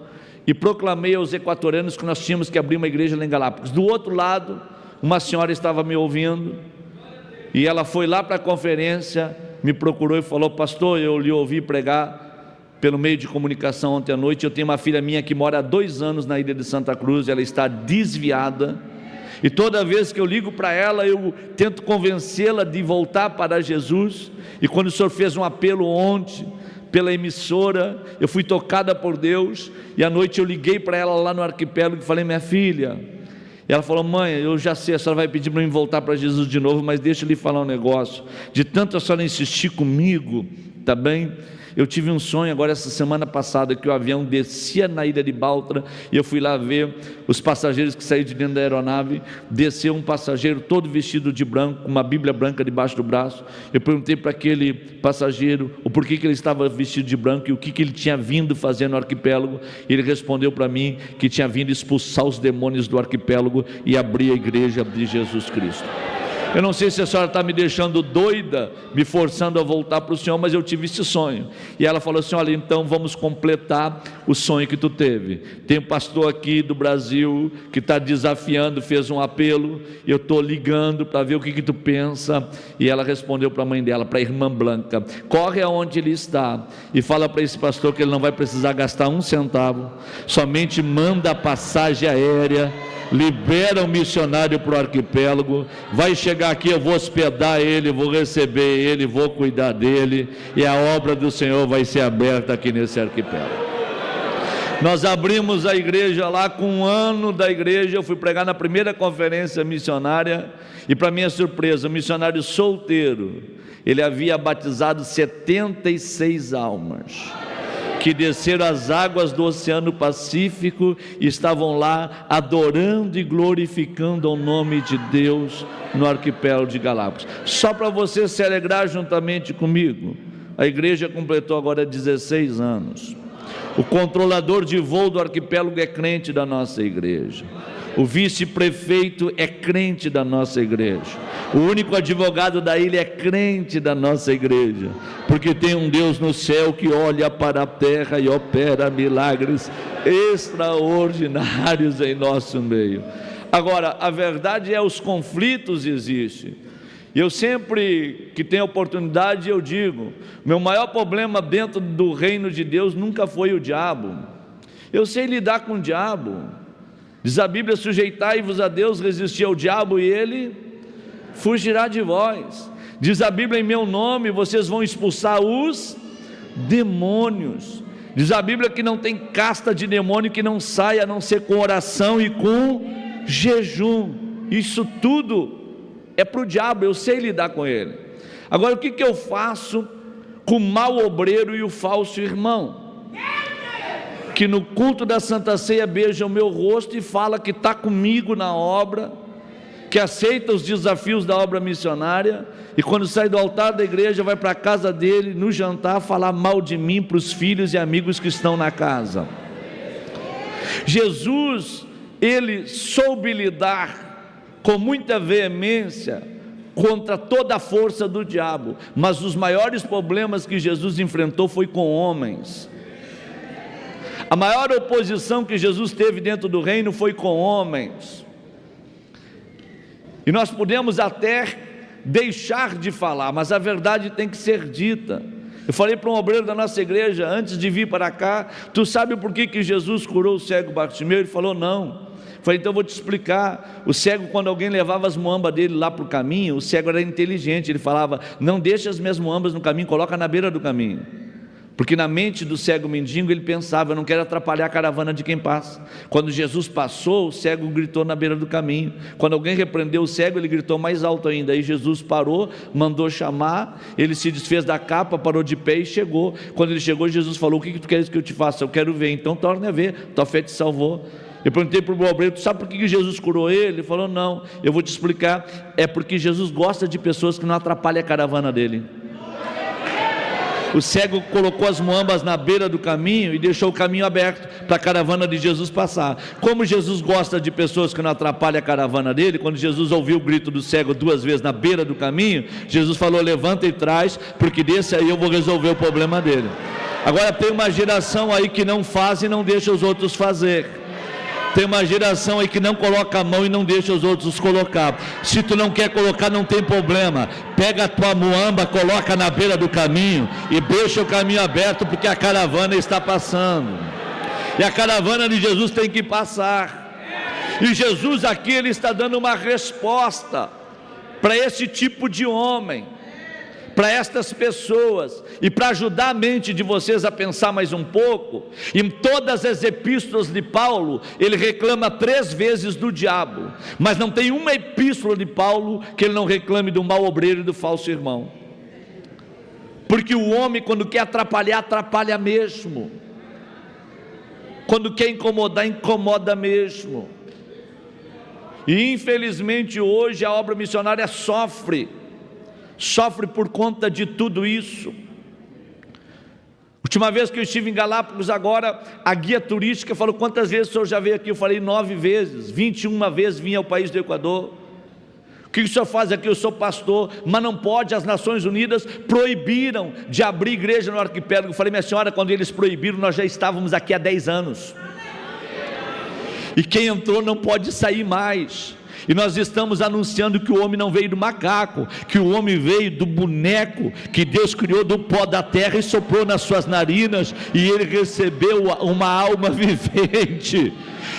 e proclamei aos equatorianos que nós tínhamos que abrir uma igreja lá em Galápagos. Do outro lado, uma senhora estava me ouvindo e ela foi lá para a conferência, me procurou e falou: pastor, eu lhe ouvi pregar pelo meio de comunicação ontem à noite. Eu tenho uma filha minha que mora há 2 anos na ilha de Santa Cruz, ela está desviada, e toda vez que eu ligo para ela, eu tento convencê-la de voltar para Jesus. E quando o senhor fez um apelo ontem pela emissora, eu fui tocada por Deus, e à noite eu liguei para ela lá no arquipélago e falei: minha filha. E ela falou: mãe, eu já sei, a senhora vai pedir para mim voltar para Jesus de novo, mas deixa eu lhe falar um negócio, de tanto a senhora insistir comigo, tá bem? Eu tive um sonho agora essa semana passada, que o avião descia na ilha de Baltra, e eu fui lá ver os passageiros que saíram de dentro da aeronave. Desceu um passageiro todo vestido de branco, com uma Bíblia branca debaixo do braço. Eu perguntei para aquele passageiro o porquê que ele estava vestido de branco e o que ele tinha vindo fazer no arquipélago. Ele respondeu para mim que tinha vindo expulsar os demônios do arquipélago e abrir a igreja de Jesus Cristo. Eu não sei se a senhora está me deixando doida, me forçando a voltar para o Senhor, mas eu tive esse sonho. E ela falou assim: olha, então vamos completar o sonho que tu teve. Tem um pastor aqui do Brasil que está desafiando, fez um apelo, e eu estou ligando para ver o que tu pensa. E ela respondeu para a mãe dela, para a irmã Blanca: corre aonde ele está e fala para esse pastor que ele não vai precisar gastar 1 centavo, somente manda a passagem aérea, libera o missionário para o arquipélago, vai chegar aqui, eu vou hospedar ele, vou receber ele, vou cuidar dele, e a obra do Senhor vai ser aberta aqui nesse arquipélago. Nós abrimos a igreja lá. Com 1 ano da igreja, eu fui pregar na primeira conferência missionária, e para minha surpresa, um missionário solteiro, ele havia batizado 76 almas, que desceram as águas do Oceano Pacífico e estavam lá adorando e glorificando o nome de Deus no arquipélago de Galápagos. Só para você se alegrar juntamente comigo, a igreja completou agora 16 anos. O controlador de voo do arquipélago é crente da nossa igreja. O vice-prefeito é crente da nossa igreja. O único advogado da ilha é crente da nossa igreja, porque tem um Deus no céu que olha para a terra e opera milagres extraordinários em nosso meio. Agora, a verdade é, os conflitos existem. E eu sempre que tenho oportunidade, eu digo: meu maior problema dentro do reino de Deus nunca foi o diabo. Eu sei lidar com o diabo. Diz a Bíblia: sujeitai-vos a Deus, resisti ao diabo e ele fugirá de vós. Diz a Bíblia: em meu nome vocês vão expulsar os demônios. Diz a Bíblia que não tem casta de demônio que não saia, a não ser com oração e com jejum. Isso tudo é para o diabo, eu sei lidar com ele. Agora, o que eu faço com o mau obreiro e o falso irmão, que no culto da Santa Ceia beija o meu rosto e fala que está comigo na obra, que aceita os desafios da obra missionária, e quando sai do altar da igreja vai para a casa dele, no jantar, falar mal de mim para os filhos e amigos que estão na casa? Jesus, ele soube lidar com muita veemência contra toda a força do diabo, mas os maiores problemas que Jesus enfrentou foi com homens. A maior oposição que Jesus teve dentro do reino foi com homens. E nós podemos até deixar de falar, mas a verdade tem que ser dita. Eu falei para um obreiro da nossa igreja, antes de vir para cá: tu sabe por que Jesus curou o cego Bartimeu? Ele falou: não. Eu falei: então eu vou te explicar. O cego, quando alguém levava as muambas dele lá para o caminho, o cego era inteligente, ele falava: não deixa as minhas muambas no caminho, coloca na beira do caminho. Porque na mente do cego mendigo ele pensava: eu não quero atrapalhar a caravana de quem passa. Quando Jesus passou, o cego gritou na beira do caminho. Quando alguém repreendeu o cego, ele gritou mais alto ainda. Aí Jesus parou, mandou chamar, ele se desfez da capa, parou de pé e chegou. Quando ele chegou, Jesus falou: o que tu queres que eu te faça? Eu quero ver. Então torne a ver, tua fé te salvou. Eu perguntei para o meu obreiro: tu sabe por que Jesus curou ele? Ele falou: não. Eu vou te explicar. É porque Jesus gosta de pessoas que não atrapalham a caravana dele. O cego colocou as muambas na beira do caminho e deixou o caminho aberto para a caravana de Jesus passar. Como Jesus gosta de pessoas que não atrapalham a caravana dele, quando Jesus ouviu o grito do cego 2 vezes na beira do caminho, Jesus falou: levanta e traz, porque desse aí eu vou resolver o problema dele. Agora tem uma geração aí que não faz e não deixa os outros fazer. Tem uma geração aí que não coloca a mão e não deixa os outros colocar. Se tu não quer colocar, não tem problema. Pega a tua muamba, coloca na beira do caminho e deixa o caminho aberto, porque a caravana está passando. E a caravana de Jesus tem que passar. E Jesus aqui, ele está dando uma resposta para esse tipo de homem, para estas pessoas, e para ajudar a mente de vocês a pensar mais um pouco. Em todas as epístolas de Paulo, ele reclama 3 vezes do diabo, mas não tem uma epístola de Paulo que ele não reclame do mau obreiro e do falso irmão, porque o homem, quando quer atrapalhar, atrapalha mesmo. Quando quer incomodar, incomoda mesmo. E infelizmente hoje a obra missionária sofre por conta de tudo isso. Última vez que eu estive em Galápagos, agora a guia turística falou: quantas vezes o senhor já veio aqui? Eu falei: 9 vezes, 21 vezes vim ao país do Equador. O que o senhor faz aqui? Eu sou pastor. Mas não pode, as Nações Unidas proibiram de abrir igreja no arquipélago. Eu falei: minha senhora, quando eles proibiram, nós já estávamos aqui há 10 anos, e quem entrou não pode sair mais. E nós estamos anunciando que o homem não veio do macaco, que o homem veio do boneco que Deus criou do pó da terra e soprou nas suas narinas, e ele recebeu uma alma vivente.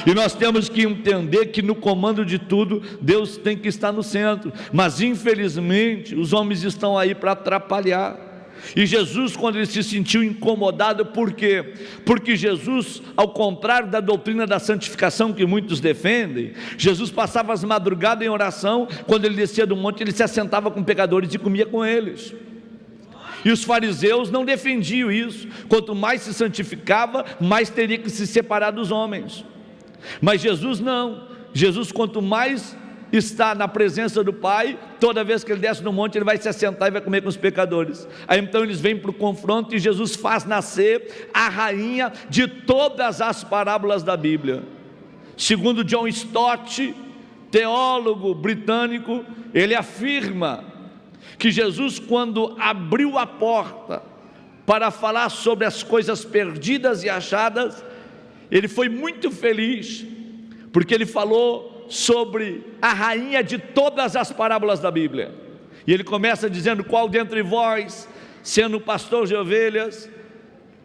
E nós temos que entender que no comando de tudo, Deus tem que estar no centro. Mas infelizmente os homens estão aí para atrapalhar. E Jesus, quando ele se sentiu incomodado, por quê? Porque Jesus, ao contrário da doutrina da santificação que muitos defendem, Jesus passava as madrugadas em oração. Quando ele descia do monte, ele se assentava com pecadores e comia com eles. E os fariseus não defendiam isso. Quanto mais se santificava, mais teria que se separar dos homens. Mas Jesus não. Jesus, quanto mais está na presença do Pai, toda vez que ele desce no monte, ele vai se assentar e vai comer com os pecadores. Aí então eles vêm para o confronto, e Jesus faz nascer a rainha de todas as parábolas da Bíblia. Segundo John Stott, teólogo britânico, ele afirma que Jesus, quando abriu a porta para falar sobre as coisas perdidas e achadas, ele foi muito feliz, porque ele falou sobre a rainha de todas as parábolas da Bíblia. E ele começa dizendo: qual dentre vós, sendo pastor de ovelhas,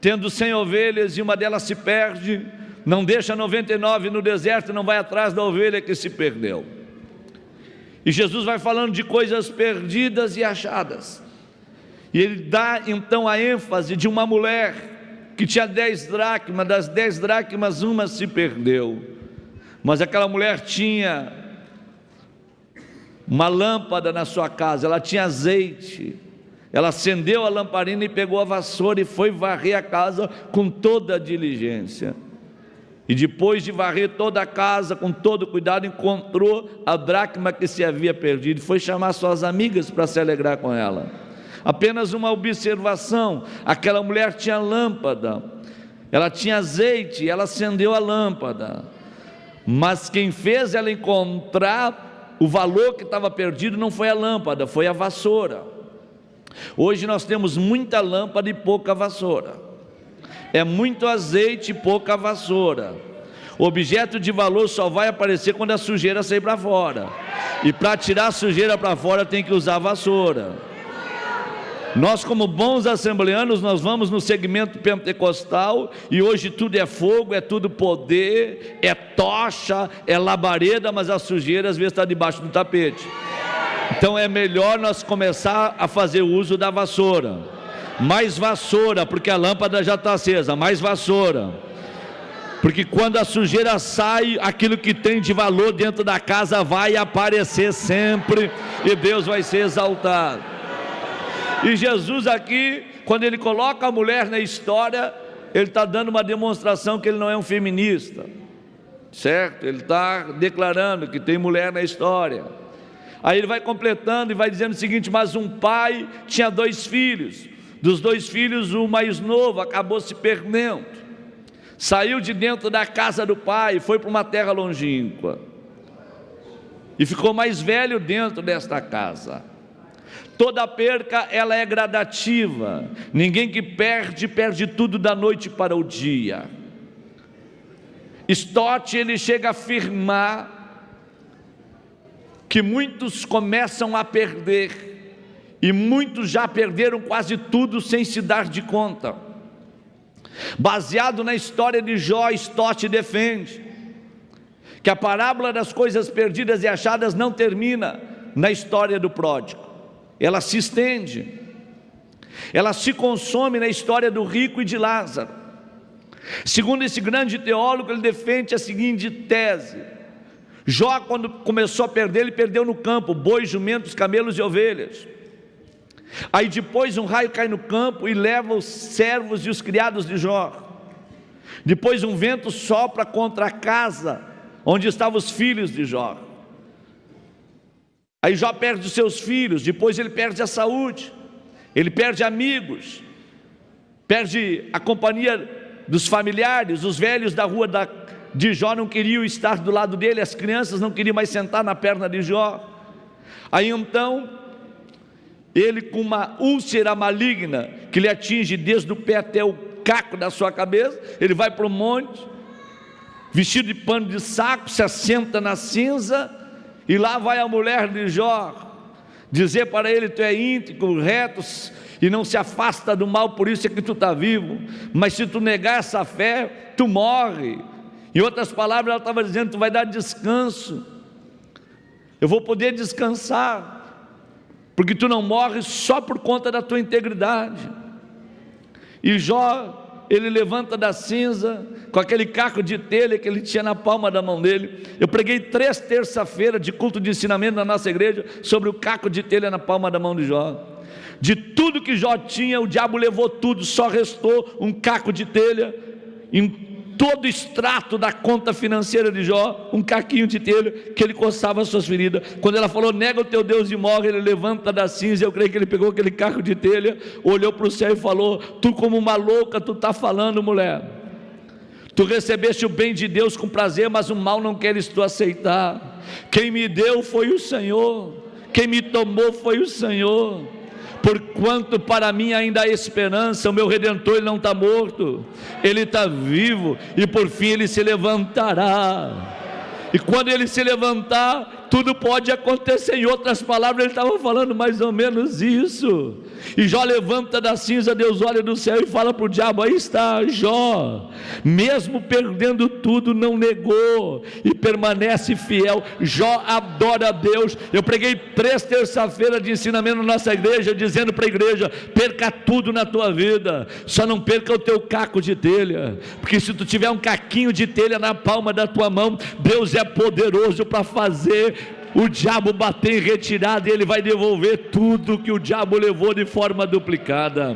tendo 100 ovelhas e uma delas se perde, não deixa 99 no deserto e não vai atrás da ovelha que se perdeu? E Jesus vai falando de coisas perdidas e achadas, e ele dá então a ênfase de uma mulher que tinha 10 dracmas, das 10 dracmas uma se perdeu. Mas aquela mulher tinha uma lâmpada na sua casa, ela tinha azeite, ela acendeu a lamparina e pegou a vassoura e foi varrer a casa com toda a diligência. E depois de varrer toda a casa com todo cuidado, encontrou a dracma que se havia perdido, e foi chamar suas amigas para se alegrar com ela. Apenas uma observação: aquela mulher tinha lâmpada, ela tinha azeite, ela acendeu a lâmpada, mas quem fez ela encontrar o valor que estava perdido não foi a lâmpada, foi a vassoura. Hoje nós temos muita lâmpada e pouca vassoura, é muito azeite e pouca vassoura. O objeto de valor só vai aparecer quando a sujeira sair para fora, e para tirar a sujeira para fora tem que usar a vassoura. Nós, como bons assembleanos, nós vamos no segmento pentecostal, e hoje tudo é fogo, é tudo poder, é tocha, é labareda, mas a sujeira às vezes está debaixo do tapete. Então é melhor nós começar a fazer uso da vassoura. Mais vassoura, porque a lâmpada já está acesa, mais vassoura. Porque quando a sujeira sai, aquilo que tem de valor dentro da casa vai aparecer sempre, e Deus vai ser exaltado. E Jesus aqui, quando ele coloca a mulher na história, ele está dando uma demonstração que ele não é um feminista, certo? Ele está declarando que tem mulher na história. Aí ele vai completando e vai dizendo o seguinte: mas um pai tinha 2 filhos. Dos 2 filhos, o mais novo acabou se perdendo, saiu de dentro da casa do pai, foi para uma terra longínqua, e ficou mais velho dentro desta casa. Toda perca, ela é gradativa. Ninguém que perde, perde tudo da noite para o dia. Stott, ele chega a afirmar que muitos começam a perder, e muitos já perderam quase tudo sem se dar de conta. Baseado na história de Jó, Stott defende que a parábola das coisas perdidas e achadas não termina na história do pródigo. Ela se estende, ela se consome na história do rico e de Lázaro. Segundo esse grande teólogo, ele defende a seguinte tese: Jó, quando começou a perder, ele perdeu no campo bois, jumentos, camelos e ovelhas. Aí depois um raio cai no campo e leva os servos e os criados de Jó. Depois um vento sopra contra a casa onde estavam os filhos de Jó. Aí Jó perde os seus filhos, depois ele perde a saúde, ele perde amigos, perde a companhia dos familiares. Os velhos da rua de Jó não queriam estar do lado dele, as crianças não queriam mais sentar na perna de Jó. Aí então, ele, com uma úlcera maligna que lhe atinge desde o pé até o caco da sua cabeça, ele vai para o monte, vestido de pano de saco, se assenta na cinza, e lá vai a mulher de Jó dizer para ele: tu é íntegro, reto e não se afasta do mal, por isso é que tu está vivo, mas se tu negar essa fé, tu morre. Em outras palavras, ela estava dizendo: tu vai dar descanso, eu vou poder descansar, porque tu não morres só por conta da tua integridade. E Jó, ele levanta da cinza, com aquele caco de telha que ele tinha na palma da mão dele. Eu preguei 3 terça-feiras de culto de ensinamento na nossa igreja sobre o caco de telha na palma da mão de Jó. De tudo que Jó tinha, o diabo levou tudo, só restou um caco de telha. Em todo o extrato da conta financeira de Jó, um caquinho de telha que ele coçava as suas feridas. Quando ela falou: nega o teu Deus e morre, ele levanta da cinza. Eu creio que ele pegou aquele caco de telha, olhou para o céu e falou: tu como uma louca, tu está falando, mulher, tu recebeste o bem de Deus com prazer, mas o mal não queres tu aceitar. Quem me deu foi o Senhor, quem me tomou foi o Senhor. Porquanto para mim ainda há esperança, o meu Redentor, ele não está morto, ele está vivo, e por fim ele se levantará. E quando ele se levantar, tudo pode acontecer. Em outras palavras, ele estava falando mais ou menos isso. E Jó levanta da cinza, Deus olha do céu e fala para o diabo: aí está Jó, mesmo perdendo tudo, não negou e permanece fiel. Jó adora a Deus. Eu preguei 3 terça-feiras de ensinamento na nossa igreja, dizendo para a igreja: perca tudo na tua vida, só não perca o teu caco de telha, porque se tu tiver um caquinho de telha na palma da tua mão, Deus é poderoso para fazer o diabo bater em retirada, e ele vai devolver tudo que o diabo levou de forma duplicada.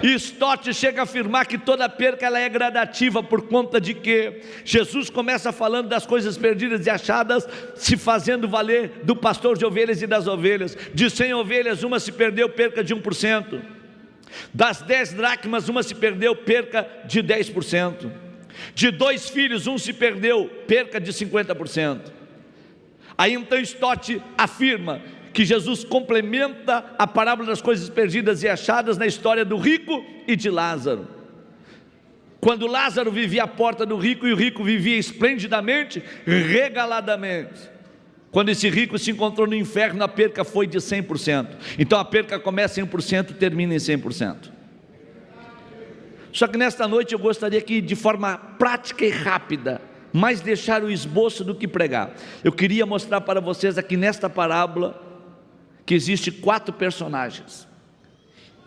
E Stott chega a afirmar que toda perca, ela é gradativa, por conta de que Jesus começa falando das coisas perdidas e achadas, se fazendo valer do pastor de ovelhas e das ovelhas. De 100 ovelhas, uma se perdeu, perca de 1%. Das 10 dracmas, uma se perdeu, perca de 10%. De 2 filhos, um se perdeu, perca de 50%. Aí então Stott afirma que Jesus complementa a parábola das coisas perdidas e achadas na história do rico e de Lázaro. Quando Lázaro vivia à porta do rico, e o rico vivia esplendidamente, regaladamente. Quando esse rico se encontrou no inferno, a perca foi de 100%. Então a perca começa em 1% e termina em 100%. Só que nesta noite eu gostaria que, de forma prática e rápida, mais deixar o esboço do que pregar, eu queria mostrar para vocês aqui nesta parábola que existe 4 personagens.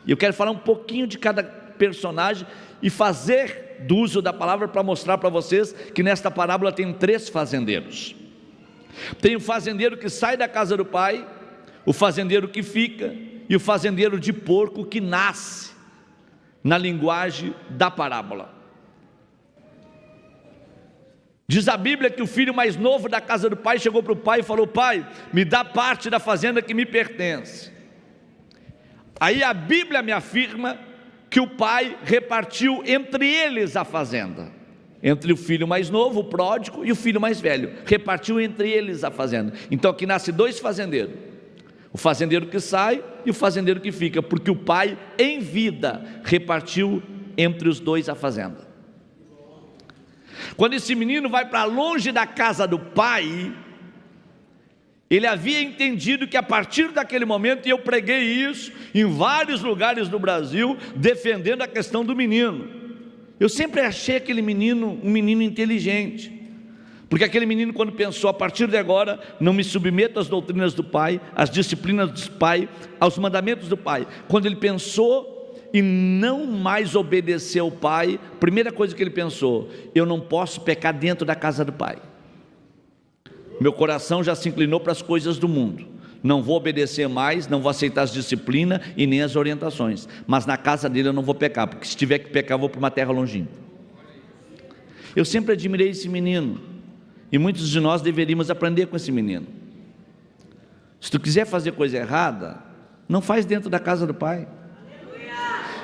E eu quero falar um pouquinho de cada personagem e fazer do uso da palavra para mostrar para vocês que nesta parábola tem 3 fazendeiros. Tem o fazendeiro que sai da casa do pai, o fazendeiro que fica e o fazendeiro de porco que nasce, na linguagem da parábola. Diz a Bíblia que o filho mais novo da casa do pai chegou para o pai e falou: pai, me dá parte da fazenda que me pertence. Aí a Bíblia me afirma que o pai repartiu entre eles a fazenda, entre o filho mais novo, o pródigo, e o filho mais velho, repartiu entre eles a fazenda. Então aqui nasce dois fazendeiros, o fazendeiro que sai e o fazendeiro que fica, porque o pai em vida repartiu entre os dois a fazenda. Quando esse menino vai para longe da casa do pai, ele havia entendido que a partir daquele momento, e eu preguei isso em vários lugares do Brasil, defendendo a questão do menino. Eu sempre achei aquele menino um menino inteligente, porque aquele menino, quando pensou, a partir de agora, não me submeto às doutrinas do pai, às disciplinas do pai, aos mandamentos do pai. Quando ele pensou e não mais obedeceu ao pai, a primeira coisa que ele pensou: eu não posso pecar dentro da casa do pai. Meu coração já se inclinou para as coisas do mundo, não vou obedecer mais, não vou aceitar as disciplinas e nem as orientações, mas na casa dele eu não vou pecar, porque se tiver que pecar eu vou para uma terra longínqua. Eu sempre admirei esse menino, e muitos de nós deveríamos aprender com esse menino. Se tu quiser fazer coisa errada, não faz dentro da casa do pai,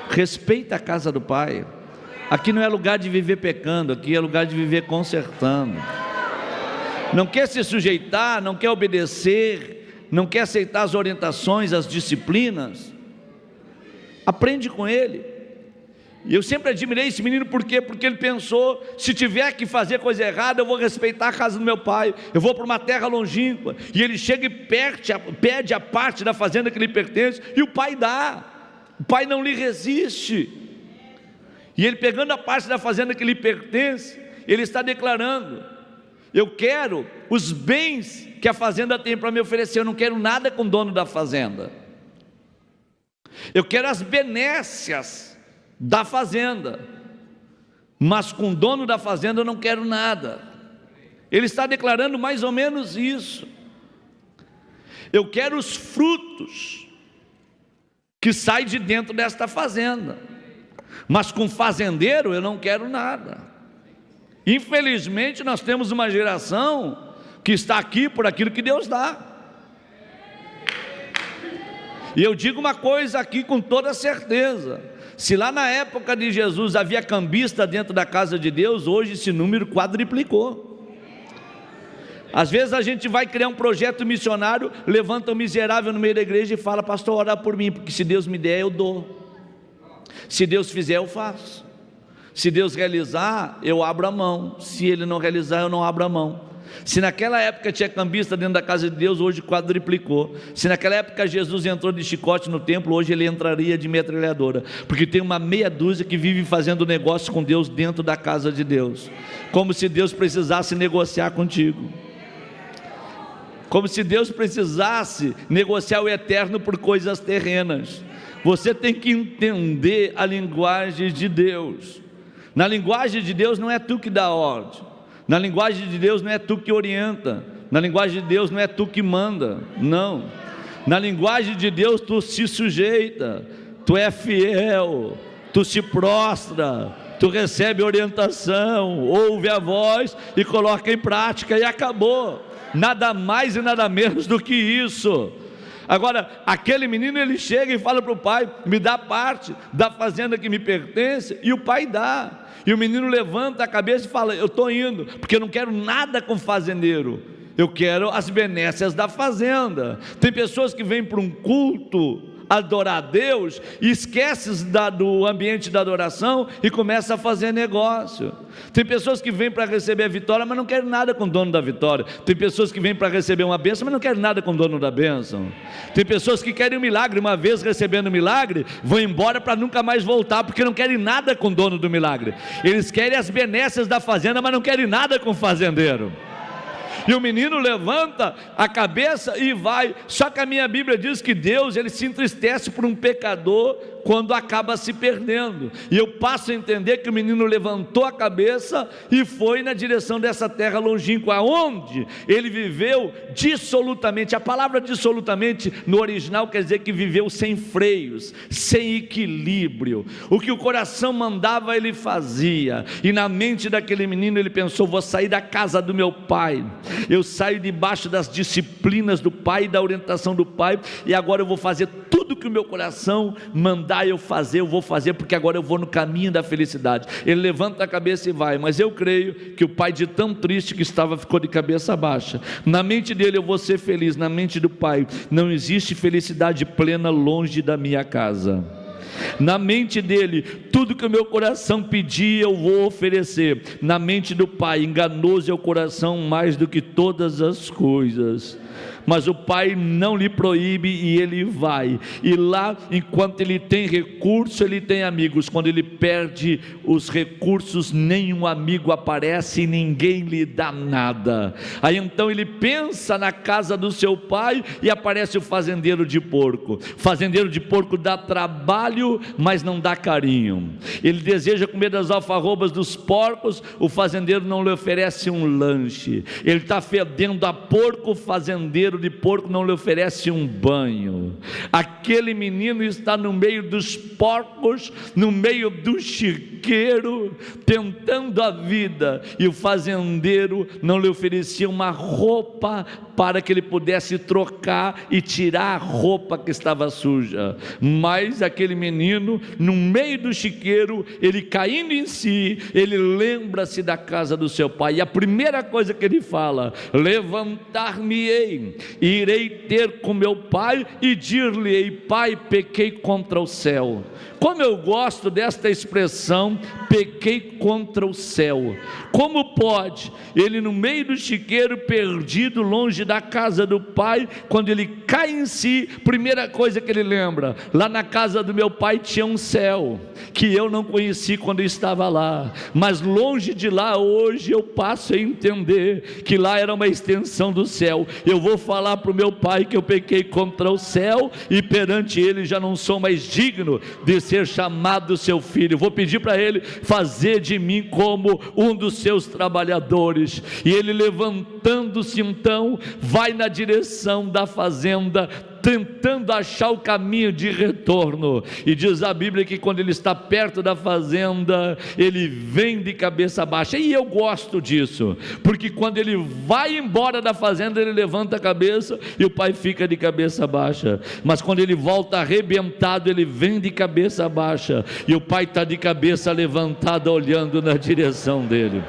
respeita a casa do pai. Aqui não é lugar de viver pecando, aqui é lugar de viver consertando. Não quer se sujeitar, não quer obedecer, não quer aceitar as orientações, as disciplinas, aprende com ele. E eu sempre admirei esse menino, por quê? Porque ele pensou: se tiver que fazer coisa errada, eu vou respeitar a casa do meu pai, eu vou para uma terra longínqua. E ele chega e pede a parte da fazenda que lhe pertence, e o pai dá, o pai não lhe resiste. E ele, pegando a parte da fazenda que lhe pertence, ele está declarando: eu quero os bens que a fazenda tem para me oferecer, eu não quero nada com o dono da fazenda, eu quero as benécias da fazenda, mas com o dono da fazenda eu não quero nada. Ele está declarando mais ou menos isso: eu quero os frutos que saem de dentro desta fazenda, mas com o fazendeiro eu não quero nada. Infelizmente nós temos uma geração que está aqui por aquilo que Deus dá. E eu digo uma coisa aqui com toda certeza: se lá na época de Jesus havia cambista dentro da casa de Deus, hoje esse número quadriplicou. Às vezes a gente vai criar um projeto missionário, levanta um miserável no meio da igreja e fala: pastor, ora por mim, porque se Deus me der eu dou, se Deus fizer eu faço, se Deus realizar eu abro a mão, se Ele não realizar eu não abro a mão. Se naquela época tinha cambista dentro da casa de Deus, hoje quadriplicou. Se naquela época Jesus entrou de chicote no templo, hoje ele entraria de metralhadora, porque tem uma meia dúzia que vive fazendo negócio com Deus dentro da casa de Deus, como se Deus precisasse negociar contigo, como se Deus precisasse negociar o eterno por coisas terrenas. Você tem que entender a linguagem de Deus. Na linguagem de Deus não é tu que dá ordem, na linguagem de Deus não é tu que orienta, na linguagem de Deus não é tu que manda, não. Na linguagem de Deus tu se sujeita, tu é fiel, tu se prostra, tu recebe orientação, ouve a voz e coloca em prática, e acabou. Nada mais e nada menos do que isso. Agora, aquele menino, ele chega e fala para o pai: me dá parte da fazenda que me pertence, e o pai dá. E o menino levanta a cabeça e fala: eu estou indo, porque eu não quero nada com fazendeiro, eu quero as benécias da fazenda. Tem pessoas que vêm para um culto adorar a Deus e esquece do ambiente da adoração e começa a fazer negócio. Tem pessoas que vêm para receber a vitória, mas não querem nada com o dono da vitória. Tem pessoas que vêm para receber uma bênção, mas não querem nada com o dono da bênção. Tem pessoas que querem um milagre, uma vez recebendo o milagre, vão embora para nunca mais voltar, porque não querem nada com o dono do milagre. Eles querem as benécias da fazenda, mas não querem nada com o fazendeiro. E o menino levanta a cabeça e vai. Só que a minha Bíblia diz que Deus, ele se entristece por um pecador quando acaba se perdendo. E eu passo a entender que o menino levantou a cabeça e foi na direção dessa terra longínqua, onde ele viveu dissolutamente. A palavra dissolutamente no original quer dizer que viveu sem freios, sem equilíbrio. O que o coração mandava ele fazia. E na mente daquele menino ele pensou: vou sair da casa do meu pai, eu saio debaixo das disciplinas do Pai e da orientação do Pai, e agora eu vou fazer tudo que o meu coração mandar eu fazer, eu vou fazer, porque agora eu vou no caminho da felicidade. Ele levanta a cabeça e vai, mas eu creio que o pai, de tão triste que estava, ficou de cabeça baixa. Na mente dele, eu vou ser feliz. Na mente do pai, não existe felicidade plena longe da minha casa. Na mente dele, tudo que o meu coração pedir eu vou oferecer. Na mente do pai, enganoso é o coração mais do que todas as coisas. Mas o pai não lhe proíbe e ele vai. E lá, enquanto ele tem recurso, ele tem amigos. Quando ele perde os recursos, nenhum amigo aparece e ninguém lhe dá nada. Aí então ele pensa na casa do seu pai e aparece o fazendeiro de porco. Fazendeiro de porco dá trabalho, mas não dá carinho. Ele deseja comer das alfarrobas dos porcos, o fazendeiro não lhe oferece um lanche. Ele está fedendo a porco, o fazendeiro de porco não lhe oferece um banho. Aquele menino está no meio dos porcos, no meio do chiqueiro, tentando a vida, e o fazendeiro não lhe oferecia uma roupa para que ele pudesse trocar e tirar a roupa que estava suja. Mas aquele menino, no meio do chiqueiro, ele caindo em si, ele lembra-se da casa do seu pai, e a primeira coisa que ele fala: levantar-me-ei, irei ter com meu pai e dir-lhe-ei: pai, pequei contra o céu. Como eu gosto desta expressão, pequei contra o céu. Como pode ele, no meio do chiqueiro, perdido, longe da casa do pai, quando ele cai em si, primeira coisa que ele lembra: lá na casa do meu pai tinha um céu, que eu não conheci quando eu estava lá, mas longe de lá, hoje eu passo a entender que lá era uma extensão do céu. Eu vou falar para o meu pai que eu pequei contra o céu, e perante ele já não sou mais digno de ser chamado seu filho. Vou pedir para ele fazer de mim como um dos seus trabalhadores. E ele, levantando-se então, vai na direção da fazenda, tentando achar o caminho de retorno. E diz a Bíblia que quando ele está perto da fazenda, ele vem de cabeça baixa. E eu gosto disso, porque quando ele vai embora da fazenda, ele levanta a cabeça e o pai fica de cabeça baixa. Mas quando ele volta arrebentado, ele vem de cabeça baixa e o pai está de cabeça levantada, olhando na direção dele.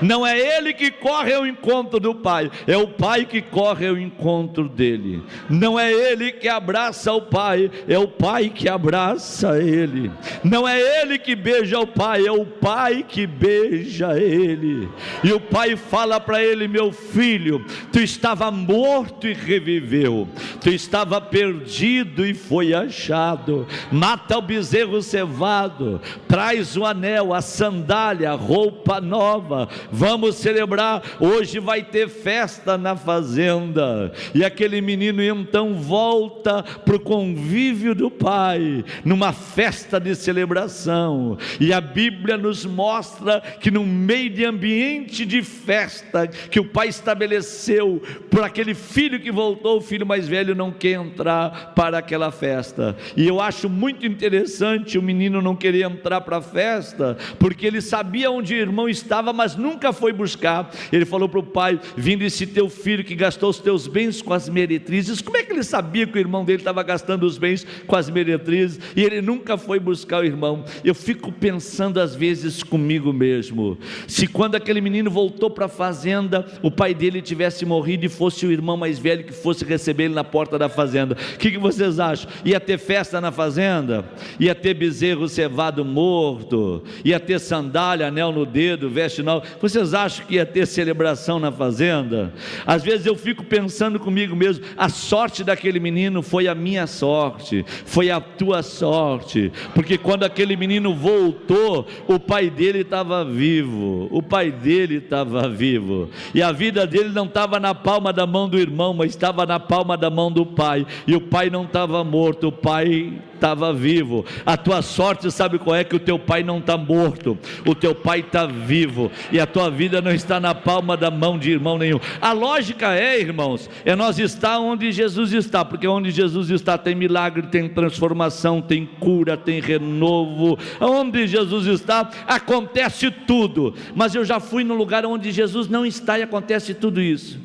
Não é ele que corre ao encontro do pai, é o pai que corre ao encontro dele. Não é ele que abraça o pai, é o pai que abraça ele. Não é ele que beija o pai, é o pai que beija ele. E o pai fala para ele: meu filho, tu estava morto e reviveu, tu estava perdido e foi achado. Mata o bezerro cevado, traz o anel, a sandália, a roupa nova, vamos celebrar, hoje vai ter festa na fazenda. E aquele menino então volta para o convívio do pai, numa festa de celebração. E a Bíblia nos mostra que no meio de ambiente de festa que o pai estabeleceu por aquele filho que voltou, o filho mais velho não quer entrar para aquela festa. E eu acho muito interessante o menino não querer entrar para a festa, porque ele sabia onde o irmão estava, mas nunca foi buscar. Ele falou para o pai: vindo esse teu filho que gastou os teus bens com as meretrizes. Como é que ele sabia que o irmão dele estava gastando os bens com as meretrizes? E ele nunca foi buscar o irmão. Eu fico pensando às vezes comigo mesmo, se quando aquele menino voltou para a fazenda, o pai dele tivesse morrido e fosse o irmão mais velho que fosse receber ele na porta da fazenda, o que vocês acham? Ia ter festa na fazenda? Ia ter bezerro cevado morto? Ia ter sandália, anel no dedo, veste nova? Vocês acham que ia ter celebração na fazenda? Às vezes eu fico pensando comigo mesmo: a sorte daquele menino foi a minha sorte, foi a tua sorte, porque quando aquele menino voltou, o pai dele estava vivo, o pai dele estava vivo, e a vida dele não estava na palma da mão do irmão, mas estava na palma da mão do Pai, e o pai não estava morto, o pai estava vivo. A tua sorte, sabe qual é? Que o teu pai não está morto, o teu pai está vivo, e a tua vida não está na palma da mão de irmão nenhum. A lógica é, irmãos, é nós estar onde Jesus está, porque onde Jesus está tem milagre, tem transformação, tem cura, tem renovo. Onde Jesus está acontece tudo. Mas eu já fui no lugar onde Jesus não está e acontece tudo isso.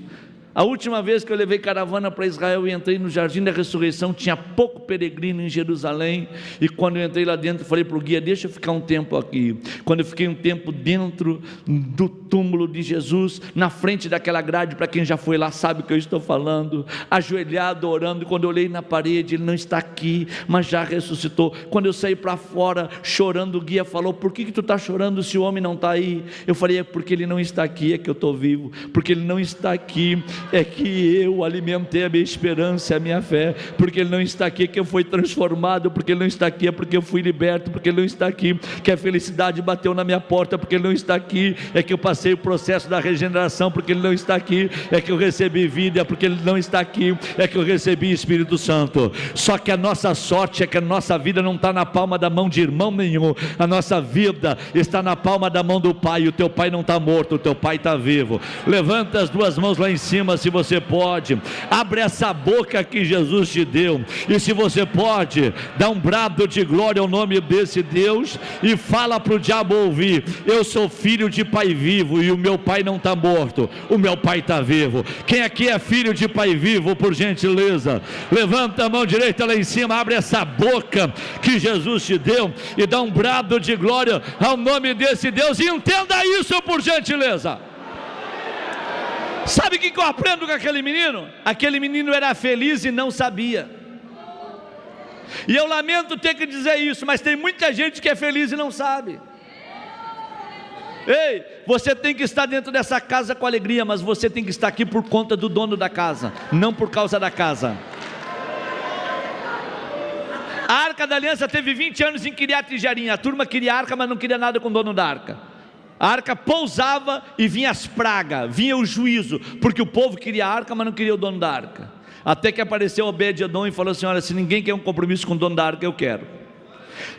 A última vez que eu levei caravana para Israel e entrei no Jardim da Ressurreição, tinha pouco peregrino em Jerusalém, e quando eu entrei lá dentro, falei para o guia: deixa eu ficar um tempo aqui. Quando eu fiquei um tempo dentro do túmulo de Jesus, na frente daquela grade, para quem já foi lá sabe o que eu estou falando, ajoelhado, orando, e quando eu olhei na parede, ele não está aqui, mas já ressuscitou. Quando eu saí para fora, chorando, o guia falou: por que tu está chorando se o homem não está aí? Eu falei: é porque ele não está aqui, é que eu estou vivo, porque ele não está aqui, é que eu alimentei a minha esperança, a minha fé, porque ele não está aqui, é que eu fui transformado, porque ele não está aqui, é porque eu fui liberto, porque ele não está aqui, que a felicidade bateu na minha porta, porque ele não está aqui, é que eu passei o processo da regeneração, porque ele não está aqui, é que eu recebi vida, porque ele não está aqui, é que eu recebi Espírito Santo. Só que a nossa sorte é que a nossa vida não está na palma da mão de irmão nenhum, a nossa vida está na palma da mão do Pai. O teu pai não está morto, o teu pai está vivo. Levanta as duas mãos lá em cima, se você pode, abre essa boca que Jesus te deu, e se você pode, dá um brado de glória ao nome desse Deus, e fala para o diabo ouvir: eu sou filho de pai vivo, e o meu pai não está morto, o meu pai está vivo. Quem aqui é filho de pai vivo, por gentileza, levanta a mão direita lá em cima, abre essa boca que Jesus te deu, e dá um brado de glória ao nome desse Deus, e entenda isso, por gentileza. Sabe o que eu aprendo com aquele menino? Aquele menino era feliz e não sabia. E eu lamento ter que dizer isso, mas tem muita gente que é feliz e não sabe. Ei, você tem que estar dentro dessa casa com alegria, mas você tem que estar aqui por conta do dono da casa, não por causa da casa. A Arca da Aliança teve 20 anos em Kiriat Jearim. A turma queria a arca, mas não queria nada com o dono da arca. A arca pousava e vinha as pragas, vinha o juízo, porque o povo queria a arca, mas não queria o dono da arca. Até que apareceu Obed-Edom e falou assim: olha, se ninguém quer um compromisso com o dono da arca, eu quero.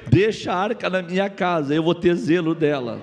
Deixa a arca na minha casa, eu vou ter zelo dela.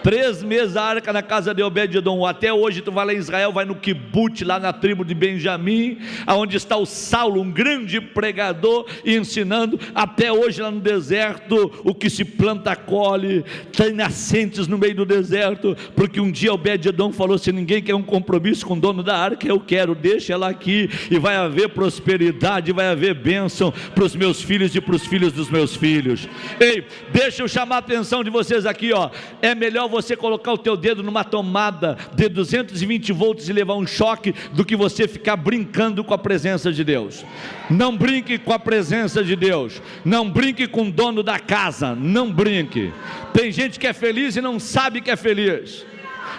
3 meses a arca na casa de Obed-Edom. Até hoje tu vai lá em Israel, vai no Kibut, lá na tribo de Benjamim, aonde está o Saulo, um grande pregador, ensinando. Até hoje lá no deserto, o que se planta colhe. Tem nascentes no meio do deserto, porque um dia Obed-Edom falou: se ninguém quer um compromisso com o dono da arca, eu quero, deixa ela aqui, e vai haver prosperidade, vai haver bênção para os meus filhos e para os filhos dos meus filhos. Ei, deixa eu chamar a atenção de vocês aqui, ó. É melhor você colocar o teu dedo numa tomada de 220 volts e levar um choque, do que você ficar brincando com a presença de Deus. Não brinque com a presença de Deus, não brinque com o dono da casa, não brinque. Tem gente que é feliz e não sabe que é feliz.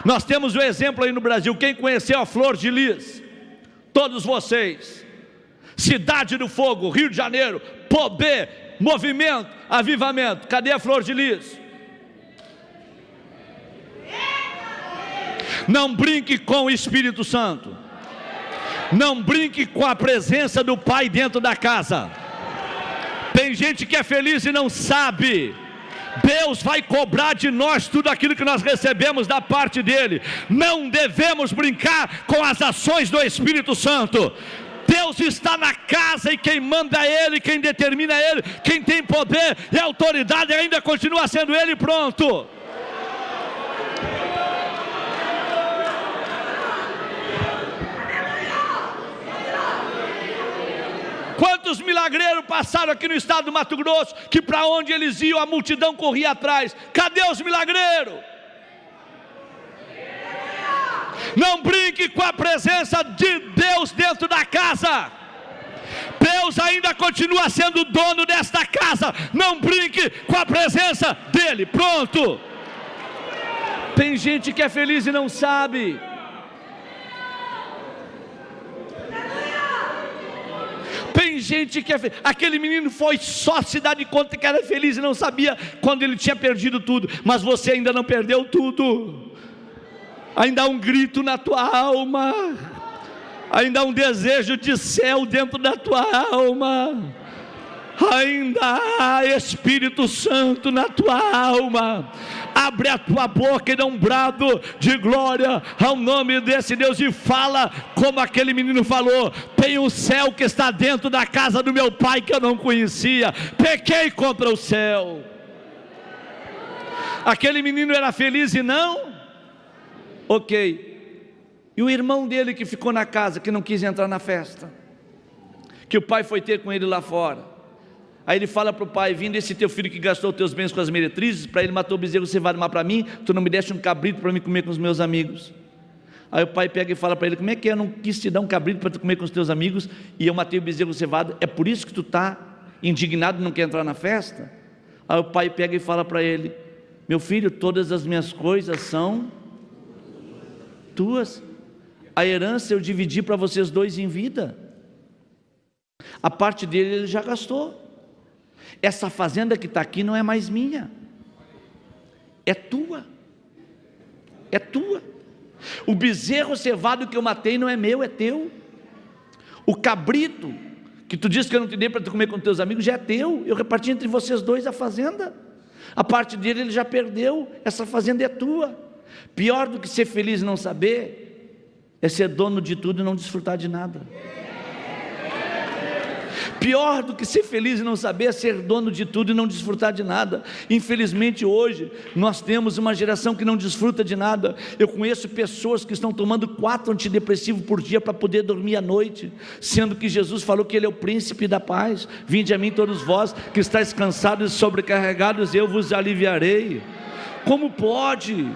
Nós temos um exemplo aí no Brasil. Quem conheceu a Flor de Lis? Todos vocês. Cidade do Fogo, Rio de Janeiro, poder, movimento, avivamento. Cadê a Flor de Lis? Não brinque com o Espírito Santo, não brinque com a presença do Pai dentro da casa. Tem gente que é feliz e não sabe. Deus vai cobrar de nós tudo aquilo que nós recebemos da parte dele. Não devemos brincar com as ações do Espírito Santo. Deus está na casa, e quem manda é Ele, quem determina é Ele, quem tem poder e autoridade ainda continua sendo Ele. Pronto. Quantos milagreiros passaram aqui no estado do Mato Grosso, que para onde eles iam a multidão corria atrás? Cadê os milagreiros? Não brinque com a presença de Deus dentro da casa. Deus ainda continua sendo dono desta casa. Não brinque com a presença dele. Pronto. Tem gente que é feliz e não sabe. Tem gente que é feliz. Aquele menino foi só se dar de conta que era feliz e não sabia quando ele tinha perdido tudo. Mas você ainda não perdeu tudo. Ainda há um grito na tua alma. Ainda há um desejo de céu dentro da tua alma. Ainda há Espírito Santo na tua alma. Abre a tua boca e dá um brado de glória ao nome desse Deus e fala como aquele menino falou: tem um céu que está dentro da casa do meu pai que eu não conhecia, pequei contra o céu. Aquele menino era feliz e não? Ok. E o irmão dele que ficou na casa, que não quis entrar na festa, que o pai foi ter com ele lá fora. Aí ele fala para o pai: vindo esse teu filho que gastou os teus bens com as meretrizes, para ele matou o bezerro cevado, mas para mim, tu não me deste um cabrito para mim comer com os meus amigos. Aí o pai pega e fala para ele: como é que eu não quis te dar um cabrito para tu comer com os teus amigos, e eu matei o bezerro cevado, é por isso que tu está indignado e não quer entrar na festa? Aí o pai pega e fala para ele: meu filho, todas as minhas coisas são tuas, a herança eu dividi para vocês dois em vida, a parte dele ele já gastou. Essa fazenda que está aqui não é mais minha, é tua, é tua. O bezerro cevado que eu matei não é meu, é teu. O cabrito que tu disse que eu não te dei para tu comer com teus amigos já é teu, eu reparti entre vocês dois a fazenda. A parte dele ele já perdeu, essa fazenda é tua. Pior do que ser feliz e não saber é ser dono de tudo e não desfrutar de nada. Pior do que ser feliz e não saber é ser dono de tudo e não desfrutar de nada. Infelizmente hoje nós temos uma geração que não desfruta de nada. Eu conheço pessoas que estão tomando 4 antidepressivos por dia para poder dormir à noite, sendo que Jesus falou que Ele é o príncipe da paz. Vinde a mim todos vós que estáis cansados e sobrecarregados, eu vos aliviarei. Como pode?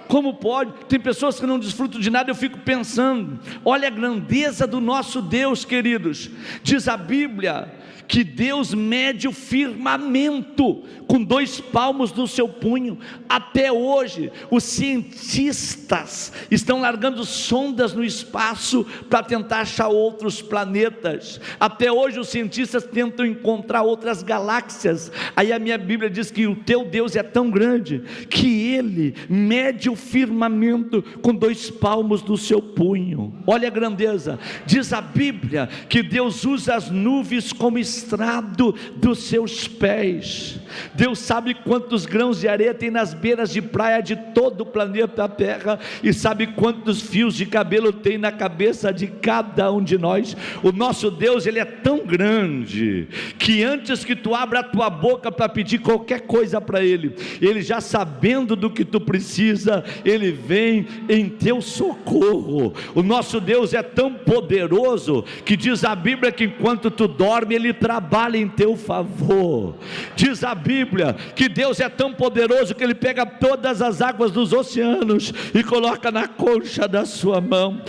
Como pode? Tem pessoas que não desfrutam de nada. Eu fico pensando, olha a grandeza do nosso Deus, queridos. Diz a Bíblia que Deus mede o firmamento com 2 palmos do seu punho. Até hoje os cientistas estão largando sondas no espaço para tentar achar outros planetas. Até hoje os cientistas tentam encontrar outras galáxias. Aí a minha Bíblia diz que o teu Deus é tão grande que Ele mede o firmamento com 2 palmos do seu punho. Olha a grandeza. Diz a Bíblia que Deus usa as nuvens como estrado dos seus pés. Deus sabe quantos grãos de areia tem nas beiras de praia de todo o planeta Terra, e sabe quantos fios de cabelo tem na cabeça de cada um de nós. O nosso Deus, Ele é tão grande, que antes que tu abra a tua boca para pedir qualquer coisa para Ele, Ele já sabendo do que tu precisa, Ele vem em teu socorro. O nosso Deus é tão poderoso, que diz a Bíblia que enquanto tu dorme, Ele trabalha em teu favor. Diz a Bíblia que Deus é tão poderoso que Ele pega todas as águas dos oceanos e coloca na concha da sua mão,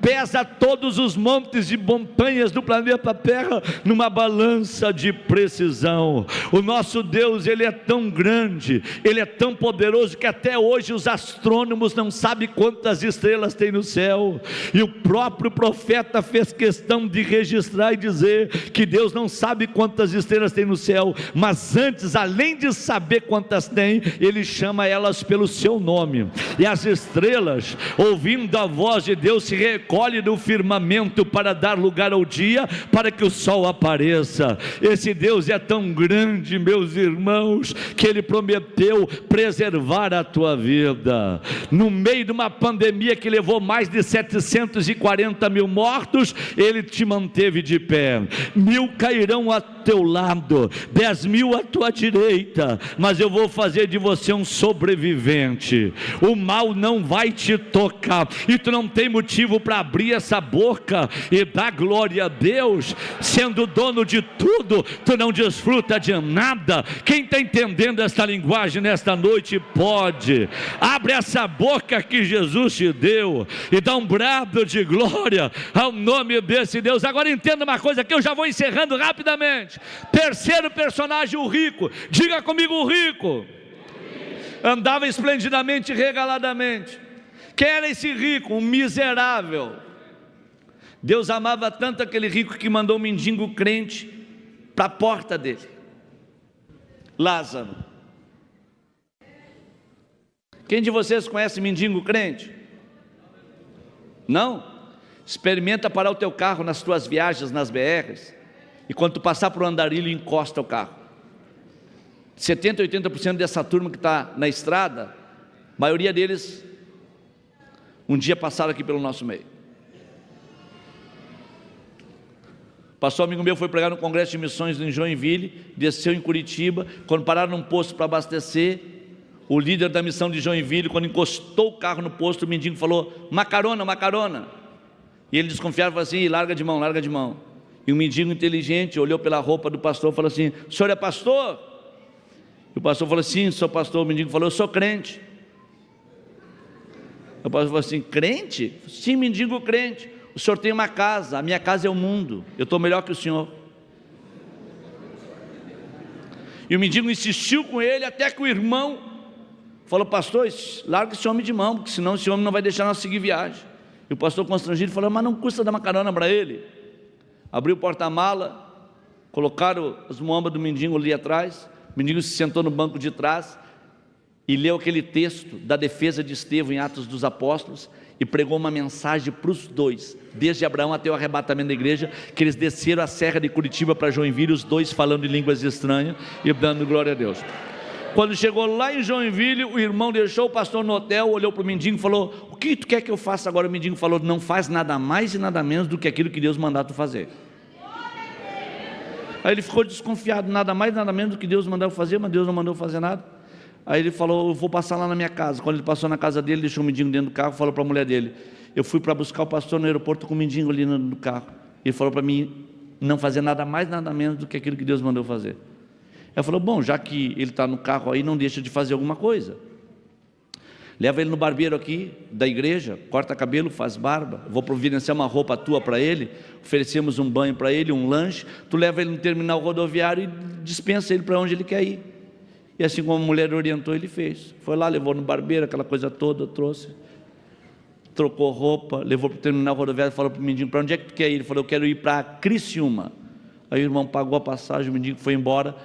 pesa todos os montes e montanhas do planeta Terra numa balança de precisão. O nosso Deus, Ele é tão grande, Ele é tão poderoso que até hoje os astrônomos não sabem quantas estrelas tem no céu, e o próprio profeta fez questão de registrar e dizer que Deus não sabe quantas estrelas tem no céu, mas antes, além de saber quantas tem, Ele chama elas pelo seu nome. E as estrelas, ouvindo a voz de Deus, se recolhem do firmamento para dar lugar ao dia, para que o sol apareça. Esse Deus é tão grande, meus irmãos, que Ele prometeu preservar a tua vida. No meio de uma pandemia que levou mais de 740 mil mortos, Ele te manteve de pé. 1000 cairão a teu lado, 10.000 à tua direita, mas eu vou fazer de você um sobrevivente. O mal não vai te tocar, e tu não tem motivo para abrir essa boca e dar glória a Deus. Sendo dono de tudo, tu não desfruta de nada. Quem está entendendo essa linguagem nesta noite pode. Abre essa boca que Jesus te deu e dá um brado de glória ao nome desse Deus. Agora entenda uma coisa que eu já vou encerrando rapidamente. Terceiro personagem, o rico. Diga comigo: o rico andava esplendidamente e regaladamente. Quem era esse rico? Um miserável. Deus amava tanto aquele rico que mandou um mendigo crente para a porta dele, Lázaro. Quem de vocês conhece mendigo crente? Não? Experimenta parar o teu carro nas tuas viagens, nas BRs, e quando tu passar por um andarilho, encosta o carro. 70, 80% dessa turma que está na estrada, a maioria deles, um dia passaram aqui pelo nosso meio. Pastor amigo meu foi pregar no Congresso de Missões em Joinville, desceu em Curitiba, quando pararam num posto para abastecer, o líder da missão de Joinville, quando encostou o carro no posto, o mendigo falou, uma carona, uma carona. E ele desconfiado falou assim, larga de mão, larga de mão. E o mendigo inteligente olhou pela roupa do pastor e falou assim, o senhor é pastor? E o pastor falou, sim, sou pastor. O mendigo falou, eu sou crente. O pastor falou assim, crente? Sim, mendigo crente. O senhor tem uma casa, a minha casa é o mundo, eu estou melhor que o senhor. E o mendigo insistiu com ele, até que o irmão falou, pastor, larga esse homem de mão, porque senão esse homem não vai deixar nós seguir viagem. E o pastor constrangido falou, mas não custa dar uma carona para ele. Abriu o porta-mala, colocaram as muambas do mendigo ali atrás, o mendigo se sentou no banco de trás e leu aquele texto da defesa de Estevão em Atos dos Apóstolos, e pregou uma mensagem para os dois, desde Abraão até o arrebatamento da igreja, que eles desceram a serra de Curitiba para Joinville, os dois falando em línguas estranhas e dando glória a Deus. Quando chegou lá em Joinville, o irmão deixou o pastor no hotel, olhou para o mendigo e falou, o que tu quer que eu faça agora? O mendigo falou, não faz nada mais e nada menos do que aquilo que Deus mandar tu fazer. Aí ele ficou desconfiado, nada mais nada menos do que Deus mandou fazer, mas Deus não mandou fazer nada. Aí ele falou, eu vou passar lá na minha casa. Quando ele passou na casa dele, deixou o mendigo dentro do carro, falou para a mulher dele, eu fui para buscar o pastor no aeroporto com o mendigo ali no carro. Ele falou para mim, não fazer nada mais, nada menos do que aquilo que Deus mandou fazer. Ela falou, bom, já que ele está no carro aí, não deixa de fazer alguma coisa. Leva ele no barbeiro aqui, da igreja, corta cabelo, faz barba, vou providenciar uma roupa tua para ele, oferecemos um banho para ele, um lanche, tu leva ele no terminal rodoviário e dispensa ele para onde ele quer ir. E assim como a mulher orientou, ele fez. Foi lá, levou no barbeiro, aquela coisa toda, trouxe, trocou roupa, levou para o terminal rodoviário e falou para o mendigo, para onde é que tu quer ir? Ele falou, eu quero ir para Criciúma. Aí o irmão pagou a passagem, o mendigo foi embora,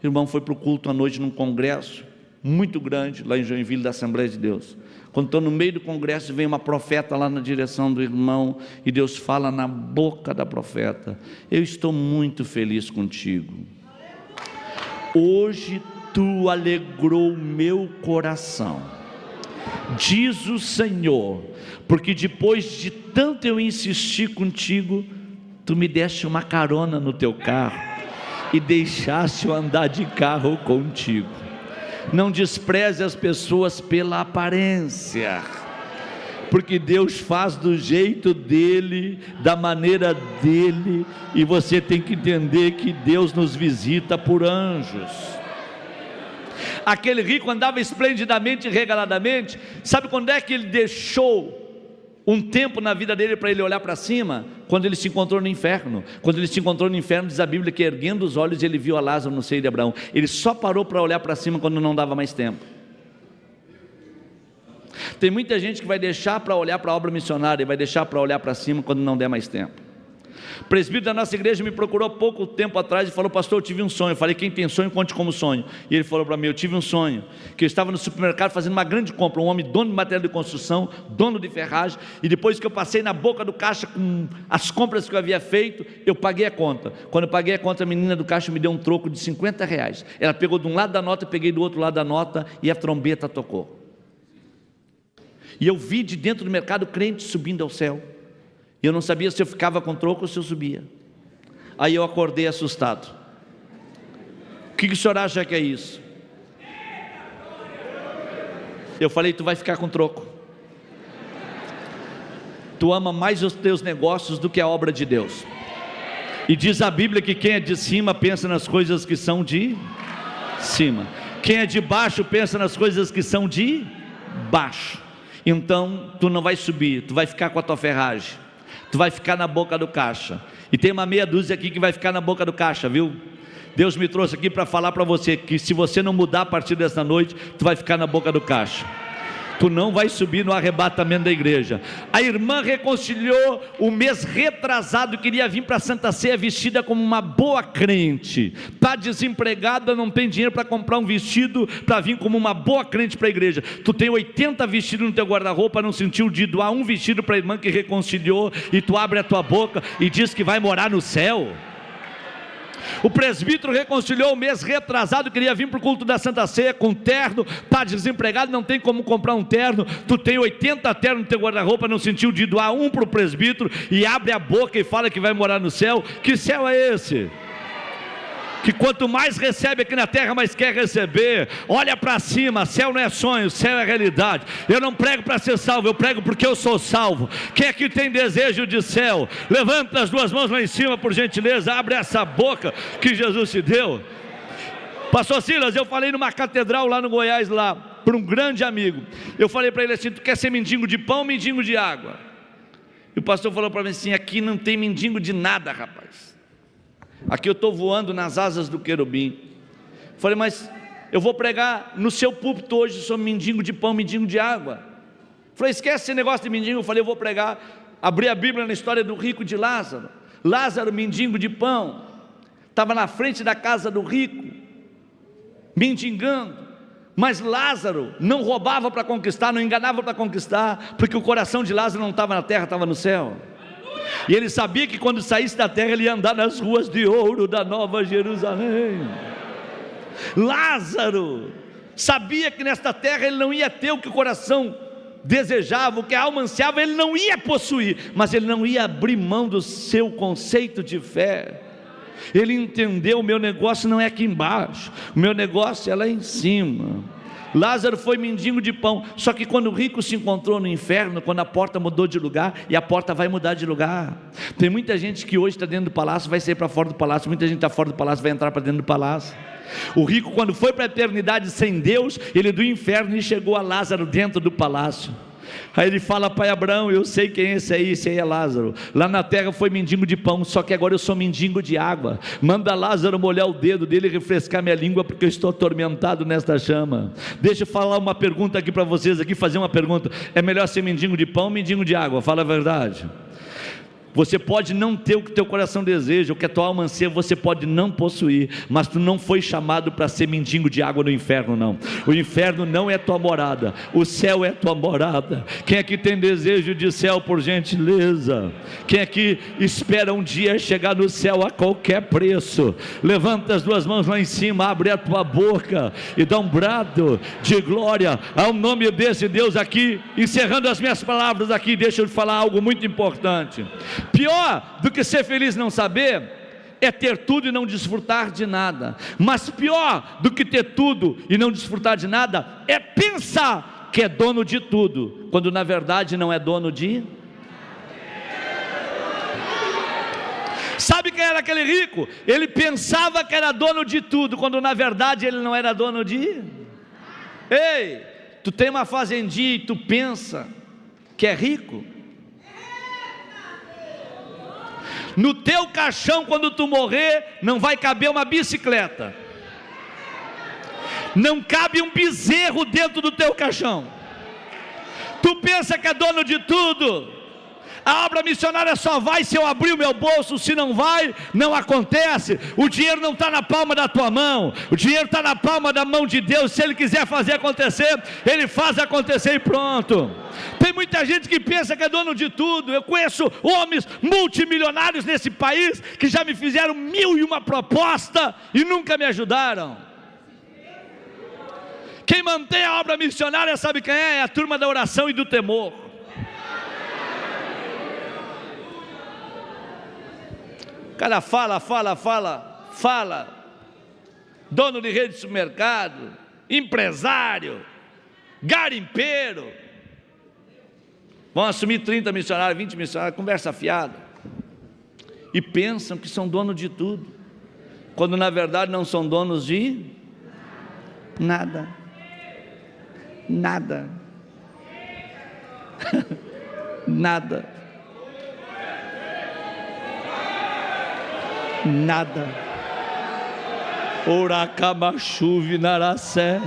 o irmão foi para o culto à noite num congresso, muito grande, lá em Joinville, da Assembleia de Deus. Quando estou no meio do congresso, vem uma profeta lá na direção do irmão, e Deus fala na boca da profeta, eu estou muito feliz contigo. Hoje tu alegrou o meu coração, diz o Senhor, porque depois de tanto eu insistir contigo, tu me deste uma carona no teu carro, e deixaste eu andar de carro contigo. Não despreze as pessoas pela aparência, porque Deus faz do jeito dele, da maneira dele, e você tem que entender que Deus nos visita por anjos. Aquele rico andava esplendidamente e regaladamente. Sabe quando é que ele deixou um tempo na vida dele para ele olhar para cima? Quando ele se encontrou no inferno. Quando ele se encontrou no inferno, diz a Bíblia que erguendo os olhos ele viu a Lázaro no seio de Abraão. Ele só parou para olhar para cima quando não dava mais tempo. Tem muita gente que vai deixar para olhar para a obra missionária e vai deixar para olhar para cima quando não der mais tempo. O presbítero da nossa igreja me procurou pouco tempo atrás e falou, pastor, eu tive um sonho. Eu falei, quem tem sonho, conte como sonho. E ele falou para mim, eu tive um sonho, que eu estava no supermercado fazendo uma grande compra, um homem dono de material de construção, dono de ferragem, e depois que eu passei na boca do caixa com as compras que eu havia feito, eu paguei a conta. Quando eu paguei a conta, a menina do caixa me deu um troco de R$50. Ela pegou de um lado da nota, eu peguei do outro lado da nota, e a trombeta tocou. E eu vi de dentro do mercado crente subindo ao céu. Eu não sabia se eu ficava com troco ou se eu subia. Aí eu acordei assustado. O que o senhor acha que é isso? Eu falei, tu vai ficar com troco. Tu ama mais os teus negócios do que a obra de Deus. E diz a Bíblia que quem é de cima pensa nas coisas que são de cima. Quem é de baixo pensa nas coisas que são de baixo. Então tu não vai subir, tu vai ficar com a tua ferragem. Tu vai ficar na boca do caixa. E tem uma meia dúzia aqui que vai ficar na boca do caixa, viu? Deus me trouxe aqui para falar para você que se você não mudar a partir dessa noite, tu vai ficar na boca do caixa. Tu não vai subir no arrebatamento da igreja. A irmã reconciliou o mês retrasado, queria vir para a Santa Ceia vestida como uma boa crente. Está desempregada, não tem dinheiro para comprar um vestido para vir como uma boa crente para a igreja. Tu tem 80 vestidos no teu guarda-roupa, não sentiu de doar um vestido para a irmã que reconciliou, e tu abre a tua boca e diz que vai morar no céu. O presbítero reconciliou o mês retrasado, queria vir para o culto da Santa Ceia com terno, está desempregado, não tem como comprar um terno. Tu tem 80 ternos no teu guarda-roupa, não sentiu de doar um para o presbítero, e abre a boca e fala que vai morar no céu. Que céu é esse? Que quanto mais recebe aqui na terra, mais quer receber. Olha para cima, céu não é sonho, céu é realidade. Eu não prego para ser salvo, eu prego porque eu sou salvo. Quem aqui tem desejo de céu? Levanta as duas mãos lá em cima, por gentileza, abre essa boca que Jesus te deu. Pastor Silas, eu falei numa catedral lá no Goiás, lá, para um grande amigo. Eu falei para ele assim: tu quer ser mendigo de pão ou mendigo de água? E o pastor falou para mim assim: aqui não tem mendigo de nada, rapaz. Aqui eu estou voando nas asas do querubim. Falei: mas eu vou pregar no seu púlpito hoje sobre mendigo de pão, mendigo de água. Falei: esquece esse negócio de mendigo. Eu falei: eu vou pregar. Abri a Bíblia na história do rico de Lázaro. Lázaro, mendigo de pão, estava na frente da casa do rico, mendigando. Mas Lázaro não roubava para conquistar, não enganava para conquistar, porque o coração de Lázaro não estava na terra, estava no céu. E ele sabia que quando saísse da terra, ele ia andar nas ruas de ouro da Nova Jerusalém. Lázaro sabia que nesta terra ele não ia ter o que o coração desejava, o que a alma ansiava, ele não ia possuir, mas ele não ia abrir mão do seu conceito de fé. Ele entendeu: o meu negócio não é aqui embaixo, o meu negócio é lá em cima. Lázaro foi mendigo de pão, só que quando o rico se encontrou no inferno, quando a porta mudou de lugar, e a porta vai mudar de lugar. Tem muita gente que hoje está dentro do palácio, vai sair para fora do palácio. Muita gente está fora do palácio, vai entrar para dentro do palácio. O rico, quando foi para a eternidade sem Deus, ele do inferno e chegou a Lázaro dentro do palácio. Aí ele fala: pai Abraão, eu sei quem é esse aí é Lázaro. Lá na terra foi mendigo de pão, só que agora eu sou mendigo de água. Manda Lázaro molhar o dedo dele e refrescar minha língua, porque eu estou atormentado nesta chama. Deixa eu falar uma pergunta aqui para vocês, fazer uma pergunta: é melhor ser mendigo de pão ou mendigo de água? Fala a verdade. Você pode não ter o que teu coração deseja, o que a tua alma anseia, você pode não possuir, mas tu não foi chamado para ser mendigo de água no inferno, não. O inferno não é tua morada, o céu é tua morada. Quem aqui tem desejo de céu, por gentileza? Quem aqui espera um dia chegar no céu a qualquer preço? Levanta as duas mãos lá em cima, abre a tua boca e dá um brado de glória ao nome desse Deus aqui. Encerrando as minhas palavras aqui, deixa eu te falar algo muito importante. Pior do que ser feliz e não saber é ter tudo e não desfrutar de nada. Mas pior do que ter tudo e não desfrutar de nada é pensar que é dono de tudo, quando na verdade não é dono de... Sabe quem era aquele rico? Ele pensava que era dono de tudo, quando na verdade ele não era dono de... Ei, tu tem uma fazendinha e tu pensa que é rico? No teu caixão, quando tu morrer, não vai caber uma bicicleta, não cabe um bezerro dentro do teu caixão. Tu pensa que é dono de tudo. A obra missionária só vai se eu abrir o meu bolso, se não vai, não acontece. O dinheiro não está na palma da tua mão, o dinheiro está na palma da mão de Deus. Se Ele quiser fazer acontecer, Ele faz acontecer e pronto. Tem muita gente que pensa que é dono de tudo. Eu conheço homens multimilionários nesse país, que já me fizeram 1001 proposta e nunca me ajudaram. Quem mantém a obra missionária, sabe quem é? É a turma da oração e do temor. O cara fala, dono de rede de supermercado, empresário, garimpeiro, vão assumir 30 missionários, 20 missionários, conversa fiada, e pensam que são donos de tudo, quando na verdade não são donos de nada, nada, nada. Nada. Oracamachuve naracé.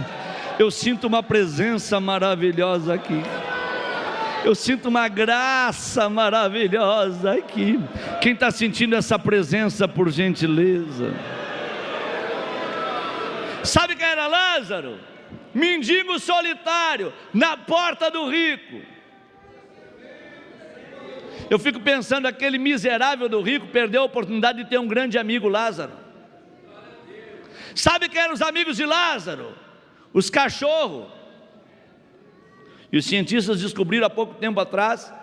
Eu sinto uma presença maravilhosa aqui. Eu sinto uma graça maravilhosa aqui. Quem está sentindo essa presença, por gentileza? Sabe quem era Lázaro? Mendigo solitário, na porta do rico. Eu fico pensando, aquele miserável do rico perdeu a oportunidade de ter um grande amigo, Lázaro. Sabe quem eram os amigos de Lázaro? Os cachorros. E os cientistas descobriram há pouco tempo atrás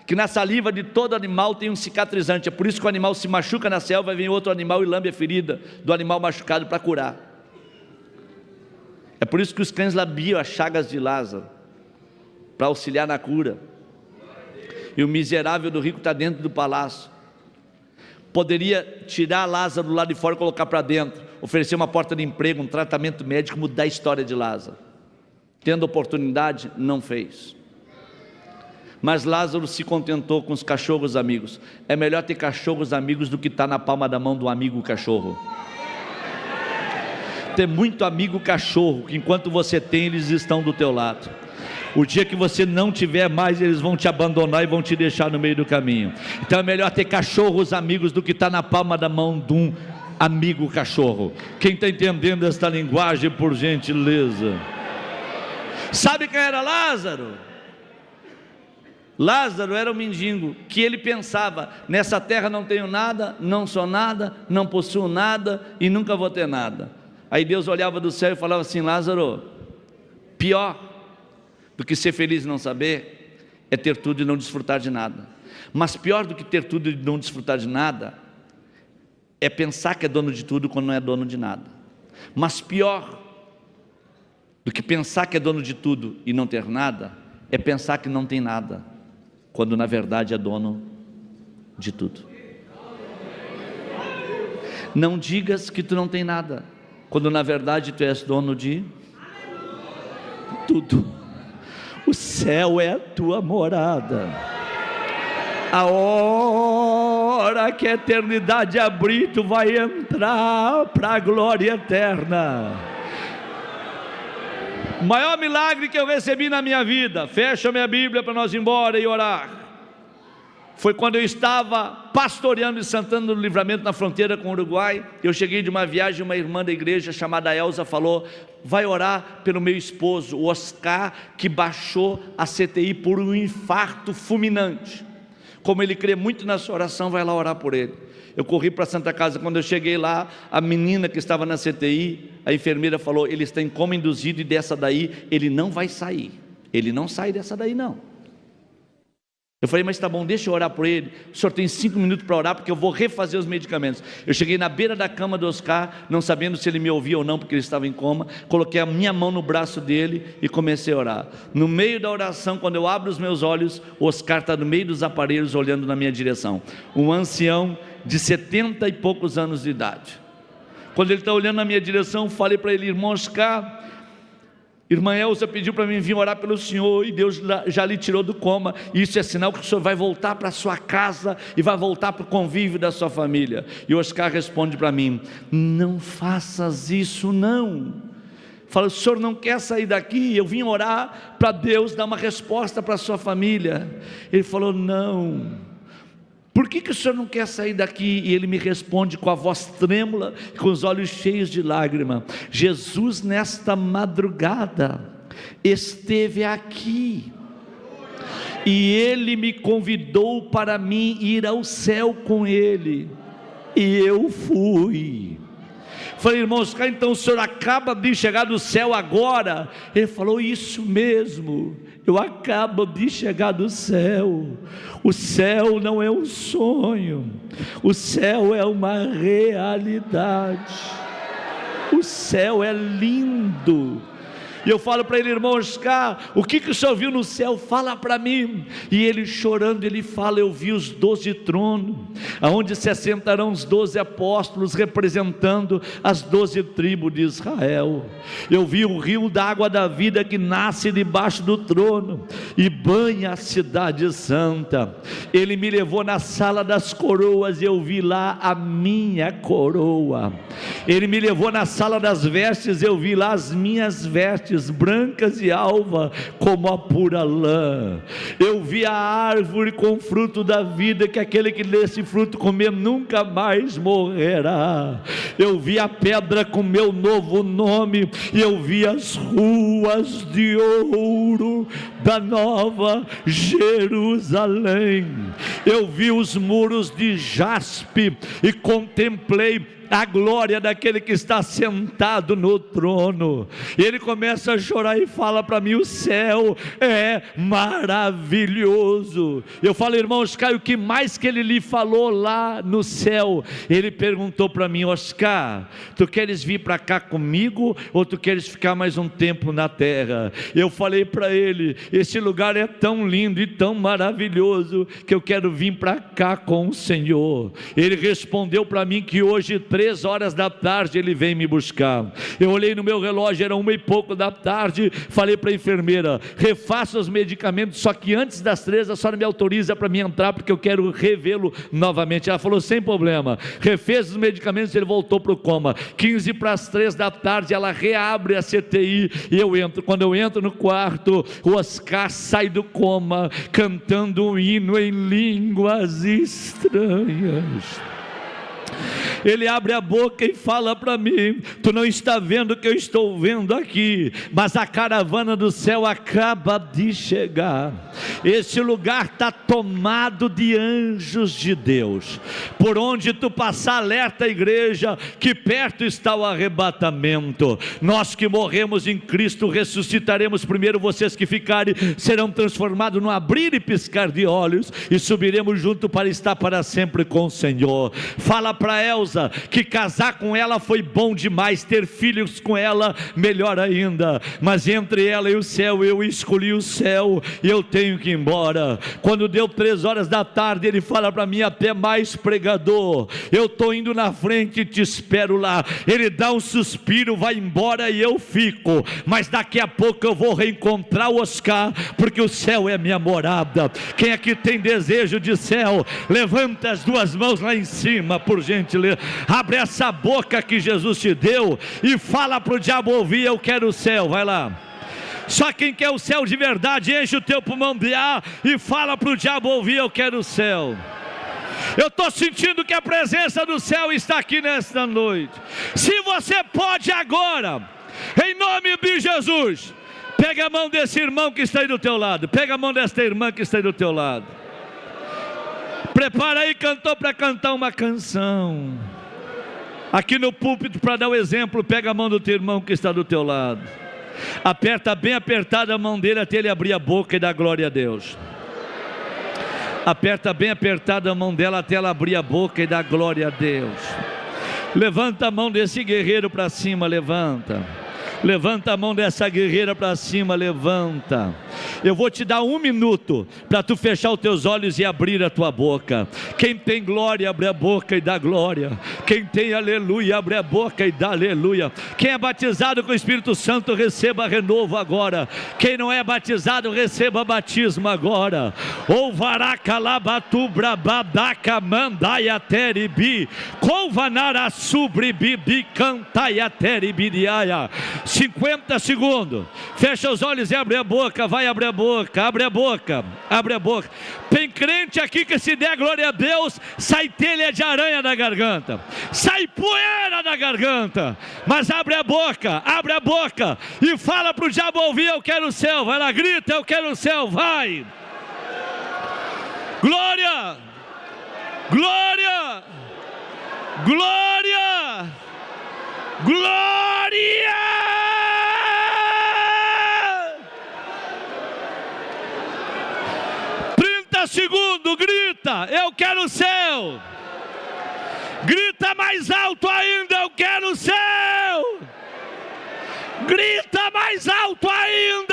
que na saliva de todo animal tem um cicatrizante. É por isso que o animal se machuca na selva, vem outro animal e lambe a ferida do animal machucado para curar. É por isso que os cães lambiam as chagas de Lázaro, para auxiliar na cura. E o miserável do rico está dentro do palácio. Poderia tirar Lázaro lá de fora e colocar para dentro, oferecer uma porta de emprego, um tratamento médico, mudar a história de Lázaro. Tendo oportunidade, não fez. Mas Lázaro se contentou com os cachorros amigos. É melhor ter cachorros amigos do que estar na palma da mão do amigo cachorro. Ter muito amigo cachorro, que enquanto você tem, eles estão do teu lado. O dia que você não tiver mais, eles vão te abandonar e vão te deixar no meio do caminho. Então é melhor ter cachorros amigos do que estar na palma da mão de um amigo cachorro. Quem está entendendo esta linguagem, por gentileza? Sabe quem era Lázaro? Lázaro era um mendigo, que ele pensava: nessa terra não tenho nada, não sou nada, não possuo nada e nunca vou ter nada. Aí Deus olhava do céu e falava assim: Lázaro, pior do que ser feliz e não saber é ter tudo e não desfrutar de nada. Mas pior do que ter tudo e não desfrutar de nada é pensar que é dono de tudo quando não é dono de nada. Mas pior do que pensar que é dono de tudo e não ter nada é pensar que não tem nada, quando na verdade é dono de tudo. Não digas que tu não tem nada, quando na verdade tu és dono de tudo. O céu é a tua morada. A hora que a eternidade abrir, tu vai entrar para a glória eterna. O maior milagre que eu recebi na minha vida, fecha a minha Bíblia para nós ir embora e orar, foi quando eu estava pastoreando em Santana do Livramento, na fronteira com o Uruguai. Eu cheguei de uma viagem, uma irmã da igreja chamada Elza falou: vai orar pelo meu esposo, o Oscar, que baixou a CTI por um infarto fulminante. Como ele crê muito na sua oração, vai lá orar por ele. Eu corri para a Santa Casa. Quando eu cheguei lá, a menina que estava na CTI, a enfermeira falou: ele está em coma induzido e dessa daí ele não vai sair. Ele não sai dessa daí não. Eu falei: mas tá bom, deixa eu orar por ele. O senhor tem 5 minutos para orar, porque eu vou refazer os medicamentos. Eu cheguei na beira da cama do Oscar, não sabendo se ele me ouvia ou não, porque ele estava em coma. Coloquei a minha mão no braço dele e comecei a orar. No meio da oração, quando eu abro os meus olhos, o Oscar está no meio dos aparelhos olhando na minha direção. Um ancião de 70 e poucos anos de idade. Quando ele está olhando na minha direção, falei para ele: irmão Oscar, irmã Elza pediu para mim vir orar pelo senhor, e Deus já lhe tirou do coma. Isso é sinal que o senhor vai voltar para a sua casa e vai voltar para o convívio da sua família. E o Oscar responde para mim: não faças isso não. Fala: o senhor não quer sair daqui? Eu vim orar para Deus dar uma resposta para a sua família. Ele falou: não. Por que o senhor não quer sair daqui? E ele me responde com a voz trêmula, com os olhos cheios de lágrima: Jesus nesta madrugada esteve aqui, e ele me convidou para mim ir ao céu com ele, e eu fui. Falei: irmãos, então o senhor acaba de chegar do céu agora? Ele falou: isso mesmo, eu acabo de chegar do céu. O céu não é um sonho, o céu é uma realidade. O céu é lindo. E eu falo para ele: irmão Oscar, o que o senhor viu no céu? Fala para mim. E ele chorando, ele fala: eu vi os 12 tronos, aonde se assentarão os 12 apóstolos, representando as 12 tribos de Israel. Eu vi o rio da água da vida que nasce debaixo do trono e banha a cidade santa. Ele me levou na sala das coroas e eu vi lá a minha coroa. Ele me levou na sala das vestes, eu vi lá as minhas vestes, brancas e alva, como a pura lã. Eu vi a árvore com fruto da vida, que aquele que desse fruto comer nunca mais morrerá. Eu vi a pedra com meu novo nome, e eu vi as ruas de ouro da nova Jerusalém. Eu vi os muros de jaspe e contemplei a glória daquele que está sentado no trono. E ele começa a chorar e fala para mim: o céu é maravilhoso. Eu falo: irmão Oscar, o que mais que ele lhe falou lá no céu? Ele perguntou para mim: Oscar, tu queres vir para cá comigo, ou tu queres ficar mais um tempo na terra? Eu falei para ele: esse lugar é tão lindo e tão maravilhoso, que eu quero vir para cá com o Senhor. Ele respondeu para mim que hoje 3 horas da tarde ele vem me buscar. Eu olhei no meu relógio, era 1 e pouco da tarde, falei para a enfermeira: refaça os medicamentos, só que antes das 3 a senhora me autoriza para mim entrar, porque eu quero revê-lo novamente. Ela falou: sem problema. Refez os medicamentos, ele voltou para o coma. 15 para as 3 da tarde, ela reabre a CTI e eu entro. Quando eu entro no quarto, o Oscar sai do coma cantando um hino em línguas estranhas. Ele abre a boca e fala para mim: tu não está vendo o que eu estou vendo aqui, mas a caravana do céu acaba de chegar. Esse lugar está tomado de anjos de Deus. Por onde tu passar, alerta a igreja que perto está o arrebatamento. Nós que morremos em Cristo ressuscitaremos primeiro, vocês que ficarem serão transformados no abrir e piscar de olhos, e subiremos junto para estar para sempre com o Senhor. Fala para Elza que casar com ela foi bom demais, ter filhos com ela melhor ainda, mas entre ela e o céu, eu escolhi o céu e eu tenho que ir embora. Quando deu 3 horas da tarde, ele fala para mim: até mais, pregador, eu estou indo na frente e te espero lá. Ele dá um suspiro, vai embora e eu fico, mas daqui a pouco eu vou reencontrar o Oscar, porque o céu é minha morada. Quem aqui tem desejo de céu, levanta as 2 mãos lá em cima, por gentileza. Abre essa boca que Jesus te deu e fala para o diabo ouvir: eu quero o céu. Vai lá. Só quem quer o céu de verdade, enche o teu pulmão de ar e fala para o diabo ouvir: eu quero o céu. Eu estou sentindo que a presença do céu está aqui nesta noite. Se você pode agora, em nome de Jesus, pega a mão desse irmão que está aí do teu lado, pega a mão desta irmã que está aí do teu lado. Prepara aí, cantor, para cantar uma canção. Aqui no púlpito, para dar o exemplo, pega a mão do teu irmão que está do teu lado. Aperta bem apertada a mão dele até ele abrir a boca e dar glória a Deus. Aperta bem apertada a mão dela até ela abrir a boca e dar glória a Deus. Levanta a mão desse guerreiro para cima, levanta. Levanta a mão dessa guerreira para cima, levanta. Eu vou te dar 1 minuto para tu fechar os teus olhos e abrir a tua boca. Quem tem glória, abre a boca e dá glória. Quem tem aleluia, abre a boca e dá aleluia. Quem é batizado com o Espírito Santo, receba renovo agora. Quem não é batizado, receba batismo agora. Ou varacalabatu brabadaca mandaia teribi, convanara subribibi cantaia teribiriaia. 50 segundos, fecha os olhos e abre a boca, vai abrir a boca, abre a boca, abre a boca. Tem crente aqui que se der glória a Deus, sai telha de aranha da garganta, sai poeira da garganta, mas abre a boca e fala para o diabo ouvir: eu quero o céu. Vai lá, grita: eu quero o céu, vai. Glória, glória, glória, glória. 30 segundos, grita: eu quero o céu. Grita mais alto ainda: eu quero o céu. Grita mais alto ainda: